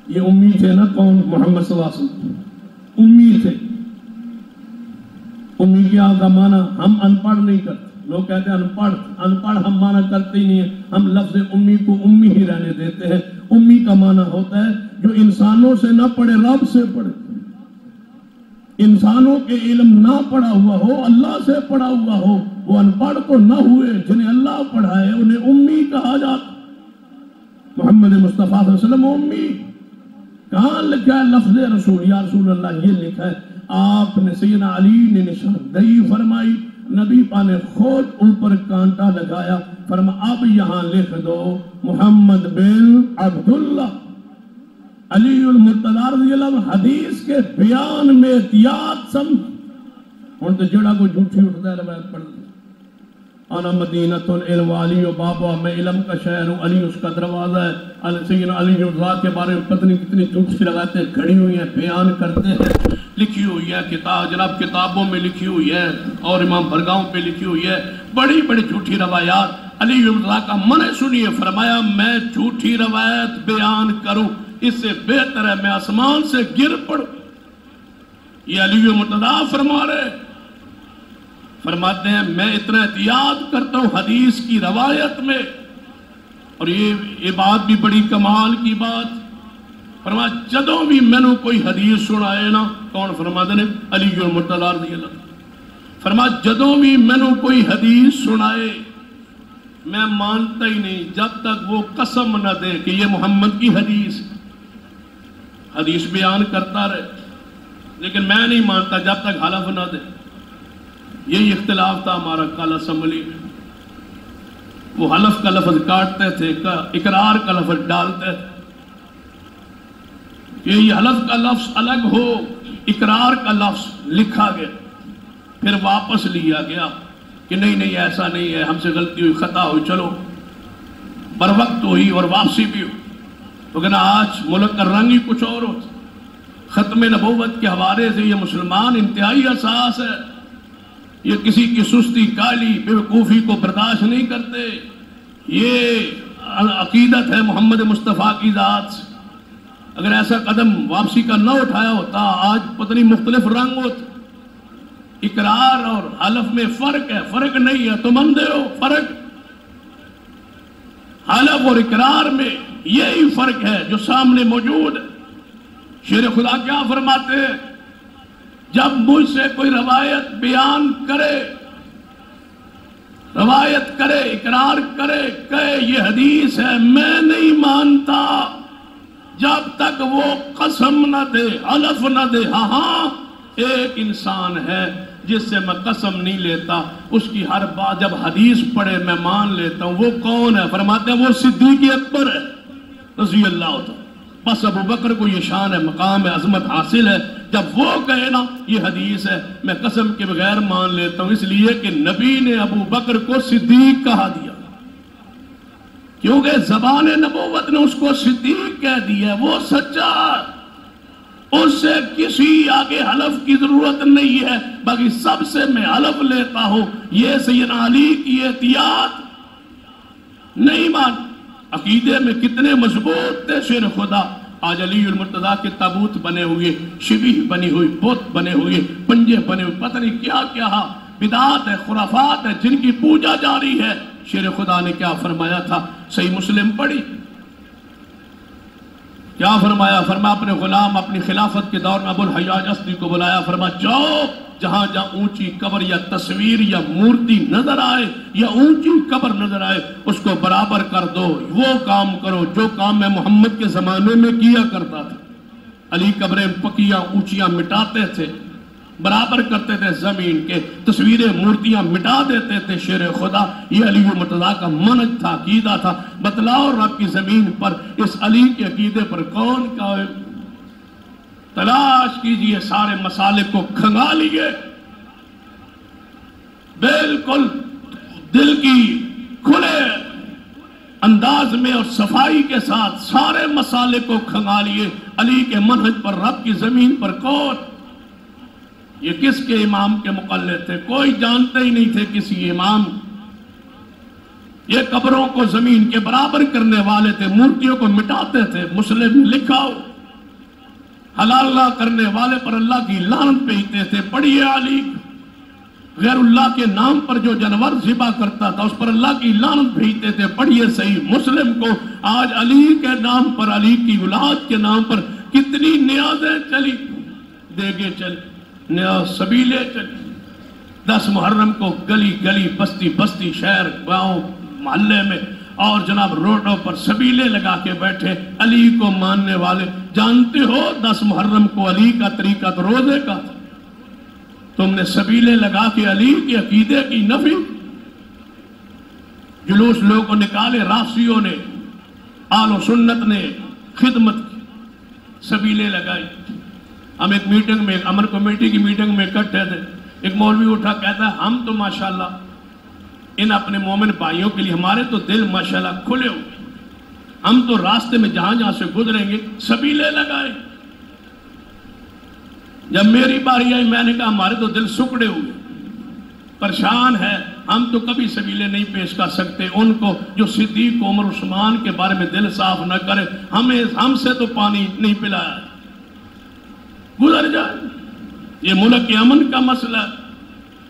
یہ امی تھے نا کون؟ محمد صلی اللہ علیہ وسلم امی تھے. امی کیا کا معنی ہم ان پڑھ نہیں کرتے. لوگ کہتے ہیں ان پڑھ ہم معنی کرتے ہی نہیں ہیں. ہم لفظ امی کو امی ہی رہنے دیتے ہیں. امی کا معنی ہوتا ہے جو انسانوں سے نہ پڑھے رب سے پڑھے. انسانوں کے علم نہ پڑھا ہوا ہو, اللہ سے پڑھا ہوا ہو, وہ ان پڑھ تو نہ ہوئے. جنہیں اللہ پڑھائے انہیں امی کہا جاتا. محمد مصطفیٰ صلی اللہ علیہ وسلم امی. کہاں لکھا ہے لفظ رسول؟ یا رسول اللہ یہ لکھا ہے. آپ نے سیدنا علی نے نشاندہی فرمائی. نبی پاک نے خود اوپر کانٹا لگایا. فرما اب یہاں لکھ دو محمد بن عبداللہ. علی المرتضی رضی اللہ عنہ حدیث کے بیان میں احتیاط سمجھ. ہن تو جڑا کوئی جھوٹی اٹھتا ہے روایت پڑھ دے. انا مدینۃ العلم علی و بابا, میں علم کا شہر ہوں, علی اس کا دروازہ ہے. سیدنا علی ذات کے بارے میں پتہ نہیں کتنی جھوٹی روایتیں کھڑی ہوئی ہیں, بیان کرتے ہیں, لکھی ہوئی ہے کتاب, جناب کتابوں میں لکھی ہوئی ہے اور امام برگاہوں پہ لکھی ہوئی ہے. بڑی بڑی جھوٹی روایات. علی اللہ کا منع سنیے. فرمایا میں جھوٹی روایت بیان کروں اس سے بہتر ہے میں آسمان سے گر پڑوں. یہ علی مرتضیٰ فرما رہے, فرماتے ہیں میں اتنا احتیاط کرتا ہوں حدیث کی روایت میں. اور یہ بات بھی بڑی کمال کی بات. فرمایا جدوں بھی میں نے کوئی حدیث سنائے نا, کون فرماتے ہیں؟ علی مرتضیٰ رضی اللہ عنہ. فرمایا جدوں بھی میں نے کوئی حدیث سنائے میں مانتا ہی نہیں جب تک وہ قسم نہ دے کہ یہ محمد کی حدیث بیان کرتا رہے, لیکن میں نہیں مانتا جب تک حلف نہ دے. یہی اختلاف تھا ہمارا کل اسمبلی میں. وہ حلف کا لفظ کاٹتے تھے, اقرار کا لفظ ڈالتے تھے. یہ حلف کا لفظ الگ ہو, اقرار کا لفظ لکھا گیا, پھر واپس لیا گیا کہ نہیں ایسا نہیں ہے, ہم سے غلطی ہوئی, خطا ہوئی, چلو بر وقت ہوئی اور واپسی بھی ہوئی. لیکن آج ملک کا رنگ ہی کچھ اور ہوتا. ختم نبوت کے حوالے سے یہ مسلمان انتہائی حساس ہے. یہ کسی کی سستی کالی بے وقوفی کو برداشت نہیں کرتے. یہ عقیدت ہے محمد مصطفیٰ کی ذات سے. اگر ایسا قدم واپسی کا نہ اٹھایا ہوتا آج پتہ نہیں مختلف رنگ ہوتا. اقرار اور حلف میں فرق ہے, فرق نہیں ہے, تم اندھے ہو. فرق حلف اور اقرار میں یہی فرق ہے جو سامنے موجود ہے. شیر خدا کیا فرماتے ہیں؟ جب مجھ سے کوئی روایت بیان کرے, روایت کرے, اقرار کرے, کہے یہ حدیث ہے, میں نہیں مانتا جب تک وہ قسم نہ دے, حلف نہ دے. ہاں ایک انسان ہے جس سے میں قسم نہیں لیتا, اس کی ہر بات جب حدیث پڑھے میں مان لیتا ہوں. وہ کون ہے؟ فرماتے ہیں وہ صدیق اکبر ہے رضی اللہ عنہ. بس ابو بکر کو یہ شان ہے, مقام ہے, عظمت حاصل ہے. جب وہ کہے نا یہ حدیث ہے میں قسم کے بغیر مان لیتا ہوں, اس لیے کہ نبی نے ابو بکر کو صدیق کہا دیا, کیونکہ زبان نبوت نے اس کو صدیق کہہ دیا. وہ سچا, اس سے کسی آگے حلف کی ضرورت نہیں ہے. باقی سب سے میں حلف لیتا ہوں. یہ سیدنا علی کی احتیاط نہیں مان. عقیدے میں کتنے مضبوط تھے شیر خدا. آج علی المرتضیٰ کے تابوت بنے ہوئے, شبیہ بنی ہوئی, بت بنے ہوئے, پنجے بنے ہوئے, پتہ نہیں کیا کیا بدعات ہے, خرافات ہے جن کی پوجا جاری ہے. شیر خدا نے کیا فرمایا تھا؟ صحیح مسلم پڑھی, کیا فرمایا؟ فرمایا اپنے غلام اپنی خلافت کے دور میں ابو الحجاج اسدی کو بلایا. فرمایا جاؤ جہاں جہاں اونچی قبر یا تصویر یا مورتی نظر آئے یا اونچی قبر نظر آئے اس کو برابر کر دو. وہ کام کرو جو کام میں محمد کے زمانے میں کیا کرتا تھا. علی قبریں پکیاں اونچیاں مٹاتے تھے, برابر کرتے تھے زمین کے, تصویریں مورتیاں مٹا دیتے تھے. شیر خدا یہ علی مرتضیٰ کا منہج تھا, عقیدہ تھا. بتلاؤ رب کی زمین پر اس علی کے عقیدے پر کون کا تلاش کیجئے. سارے مسالک کو کھنگا لیے, بالکل دل کی کھلے انداز میں اور صفائی کے ساتھ سارے مسالک کو کھنگا لیے. علی کے منہج پر رب کی زمین پر کون, یہ کس کے امام کے مقلد تھے؟ کوئی جانتے ہی نہیں تھے کسی امام. یہ قبروں کو زمین کے برابر کرنے والے تھے, مورتیوں کو مٹاتے تھے. مسلم میں لکھا ہو حلال نہ کرنے والے پر اللہ کی لعنت بھیجتے تھے. پڑھیے علی. غیر اللہ کے نام پر جو جانور ذبح کرتا تھا اس پر اللہ کی لعنت بھیجتے تھے. پڑھیے صحیح مسلم کو. آج علی کے نام پر, علی کی اولاد کے نام پر کتنی نیازیں چلی, دیگیں چلی, نیاز سبیلے چلی. 10 محرم کو گلی گلی, بستی بستی, شہر گاؤں محلے میں اور جناب روڈوں پر سبیلے لگا کے بیٹھے علی کو ماننے والے. جانتے ہو 10 محرم کو علی کا طریقہ تو روزے کا تھا. تم نے سبیلے لگا کے علی کے عقیدے کی نفی. جلوس لوگوں کو نکالے, رافضیوں نے, آل و سنت نے خدمت کی, سبیلے لگائی. ہم ایک میٹنگ میں, امر کمیٹی کی میٹنگ میں اکٹھے تھے. ایک مولوی اٹھا کہتا ہے ہم تو ماشاءاللہ ان اپنے مومن بھائیوں کے لیے, ہمارے تو دل ماشاءاللہ کھلے ہوئے, ہم تو راستے میں جہاں جہاں سے گزریں گے سبیلے لگائے. جب میری باری آئی میں نے کہا ہمارے تو دل سکڑے ہوئے, پریشان ہے, ہم تو کبھی سبیلے نہیں پیش کر سکتے ان کو جو صدیق عمر عثمان کے بارے میں دل صاف نہ کرے. ہم سے تو پانی نہیں پلایا, گزر جائے. یہ ملک کے امن کا مسئلہ ہے,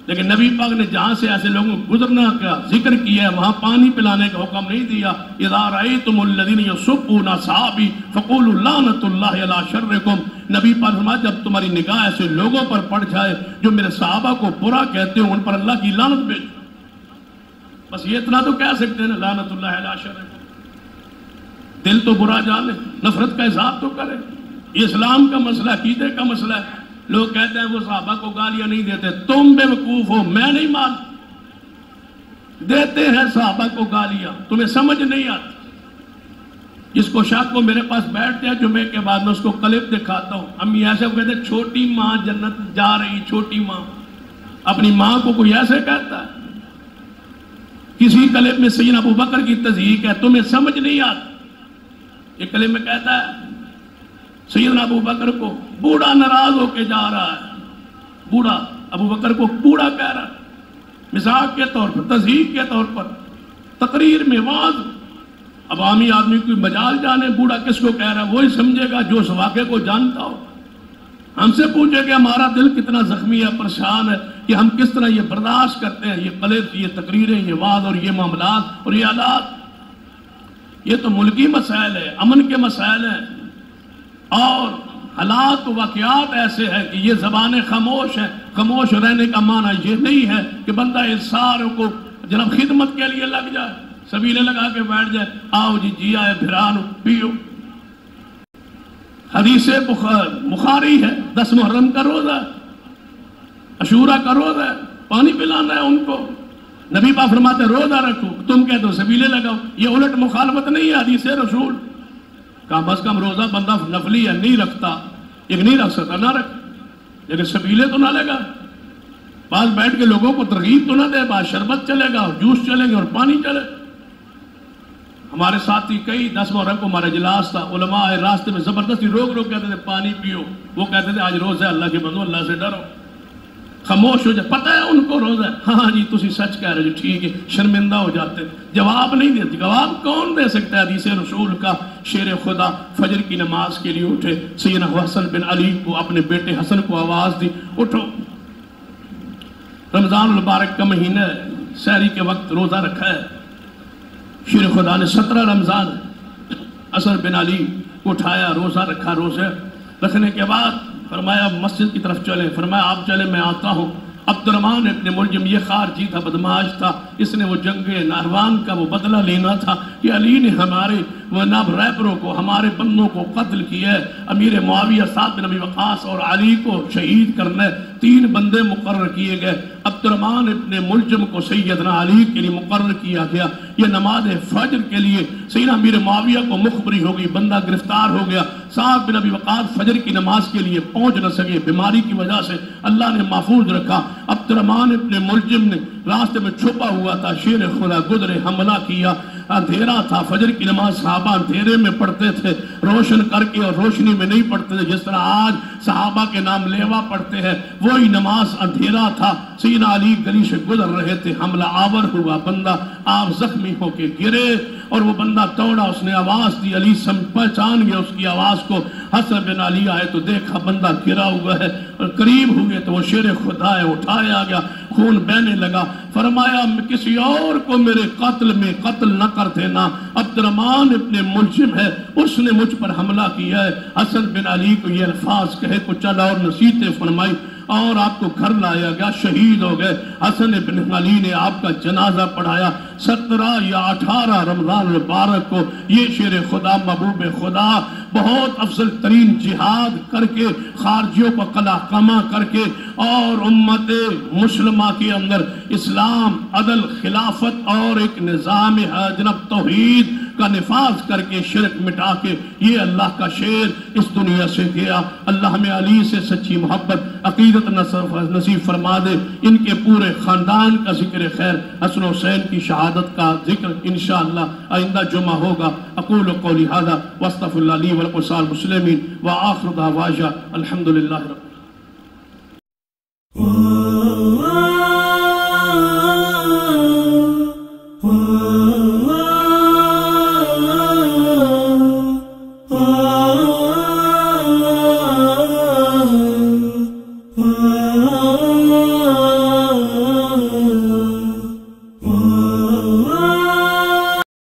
لیکن نبی پاک نے جہاں سے ایسے لوگوں کو گزرنا کا ذکر کیا ہے وہاں پانی پلانے کا حکم نہیں دیا. اذا رأیتم الذین یسبون اصحابی فقولوا لعنۃ اللہ علی شرکم. نبی پاک فرمایا جب تمہاری نگاہ ایسے لوگوں پر پڑ جائے جو میرے صحابہ کو برا کہتے ہو ان پر اللہ کی لعنت بھیجو. بس یہ اتنا تو کہہ سکتے ہیں نا, لعنۃ اللہ علی شرکم. دل تو برا جانے, نفرت کا اظہار تو کرے. یہ اسلام کا مسئلہ, عقیدے کا مسئلہ ہے. لوگ کہتے ہیں وہ صحابہ کو گالیاں نہیں دیتے. تم بے وقوف ہو, میں نہیں مان. دیتے ہیں صحابہ کو گالیاں, تمہیں سمجھ نہیں آتی. جس کو شاک کو میرے پاس بیٹھتے ہیں جمعے کے بعد میں اس کو کلپ دکھاتا ہوں. امی ایسے کہتے ہیں چھوٹی ماں جنت جا رہی, چھوٹی ماں. اپنی ماں کو کوئی ایسے کہتا ہے؟ کسی کلپ میں سیدنا ابو بکر کی تضحیق ہے, تمہیں سمجھ نہیں آتی. یہ کلپ میں کہتا ہے سیدنا ابو بکر کو بوڑھا ناراض ہو کے جا رہا ہے, بوڑھا ابو بکر کو بوڑھا کہہ رہا ہے, مزاق کے طور پر, تضحیق کے طور پر, تقریر میں وعظ. عوامی آدمی کوئی مجال جانے بوڑھا کس کو کہہ رہا ہے, وہی سمجھے گا جو اس واقعے کو جانتا ہو. ہم سے پوچھے کہ ہمارا دل کتنا زخمی ہے, پریشان ہے, کہ ہم کس طرح یہ برداشت کرتے ہیں, یہ کلپ, یہ تقریریں, یہ وعظ اور یہ معاملات اور یہ حالات. یہ تو ملکی مسائل ہے, امن کے مسائل ہیں. اور حالات و واقعات ایسے ہیں کہ یہ زبانیں خاموش ہیں. خاموش رہنے کا معنی یہ نہیں ہے کہ بندہ انسان کو جناب خدمت کے لیے لگ جائے, سبیلے لگا کے بیٹھ جائے. آؤ جی آئے بھرانو پیو. حدیث بخاری ہے, 10 محرم کا روزہ ہے, عاشورہ کا روزہ ہے, پانی پلانا ہے ان کو. نبی پاک فرماتے ہیں روزہ رکھو, تم کہتے ہو سبیلے لگاؤ. یہ الٹ مخالفت نہیں ہے حدیث رسول. کم از کم روزہ بندہ نفلی ہے, نہیں رکھتا, ایک نہیں رکھ سکتا نہ رکھ, لیکن سبیلے تو نہ لگا. پاس بیٹھ کے لوگوں کو ترغیب تو نہ دے, بعد شربت چلے گا اور جوس چلیں گے اور پانی چلے. ہمارے ساتھی کئی 10 محرم کو ہمارا اجلاس تھا, علماء آئے راستے میں زبردستی روک کہتے تھے پانی پیو. وہ کہتے تھے آج روزہ ہے, اللہ کے بندو اللہ سے ڈرو. خاموش ہو جائے, پتہ ہے ان کو روزہ ہے, ہاں جی تسی سچ کہہ رہے جو ٹھیک ہے, شرمندہ ہو جاتے. جواب نہیں دیتے. جواب کون دے سکتا ہے حدیث رسول کا؟ شیر خدا فجر کی نماز کے لیے اٹھے, سیدنا حسن بن علی کو اپنے بیٹے حسن کو آواز دی, اٹھو رمضان المبارک کا مہینہ ہے, سحری کے وقت روزہ رکھا ہے. شیر خدا نے 17 رمضان حسن بن علی کو اٹھایا, روزہ رکھا. روزہ رکھنے کے بعد فرمایا مسجد کی طرف چلیں. فرمایا آپ چلیں میں آتا ہوں. عبد الرحمن ابن ملجم یہ خارجی تھا, بدمعاش تھا, اس نے وہ جنگ نہروان کا وہ بدلہ لینا تھا کہ علی نے ہمارے ناب ریپروں کو, ہمارے بندوں کو قتل کیا ہے. امیر معاویہ, سعد بن ابی وقاص اور علی کو شہید کرنا ہے. 3 بندے مقرر کیے گئے. عبد الرحمن ابن ملجم کو سیدنا علی کے لیے مقرر کیا گیا. یہ نماز فجر کے لیے سیدنا امیر معاویہ کو مخبری ہو گئی, بندہ گرفتار ہو گیا. سعد بن ابی وقاص فجر کی نماز کے لیے پہنچ نہ سکے, بیماری کی وجہ سے اللہ نے محفوظ رکھا. عبد الرحمن ابن ملجم نے راستے میں چھپا ہوا تھا, شیر خدا گزرے, حملہ کیا. اندھیرا تھا, فجر کی نماز صحابہ اندھیرے میں پڑھتے تھے. روشن کر کے اور روشنی میں نہیں پڑھتے تھے جس طرح آج صحابہ کے نام لیوا پڑھتے ہیں، وہی نماز اندھیرا تھا، سیدنا علی گلی سے گزر رہے تھے، حملہ آور ہوا، بندہ آپ زخمی ہو کے گرے اور وہ بندہ توڑا، اس نے آواز دی، علی پہچان گیا اس کی آواز کو، حسن بن علی آئے تو دیکھا بندہ گرا ہوا ہے اور قریب ہوئے تو وہ شیر خدا ہے، اٹھایا گیا، خون بہنے لگا، فرمایا کسی اور کو میرے قتل میں قتل نہ کر دینا، عبد الرحمن ابن ملجم ہے، اس نے مجھ پر حملہ کیا ہے۔ حسن بن علی کو یہ الفاظ کہے کو چلا اور نصیحتیں فرمائی اور آپ کو گھر لایا گیا، شہید ہو گئے۔ حسن بن علی نے آپ کا جنازہ پڑھایا 17 یا 18 رمضان المبارک کو۔ یہ شیر خدا محبوب خدا بہت افضل ترین جہاد کر کے، خارجیوں کو قلع قمع کر کے اور امت مسلمہ کے اندر اسلام، عدل، خلافت اور ایک نظام جناب توحید کا نفاذ کر کے، شرک مٹا کے، یہ اللہ کا شیر اس دنیا سے گیا۔ اللہ ہمیں علی سے سچی محبت عقیدت نصیب فرما دے۔ ان کے پورے خاندان کا ذکر خیر، حسن حسین کی شہادت کا ذکر انشاءاللہ آئندہ جمعہ ہوگا۔ اقول قولی ھذا واستغفر اللہ لی ولکم ولسائر المسلمین وآخر دعوانا الحمدللہ رب العالمین۔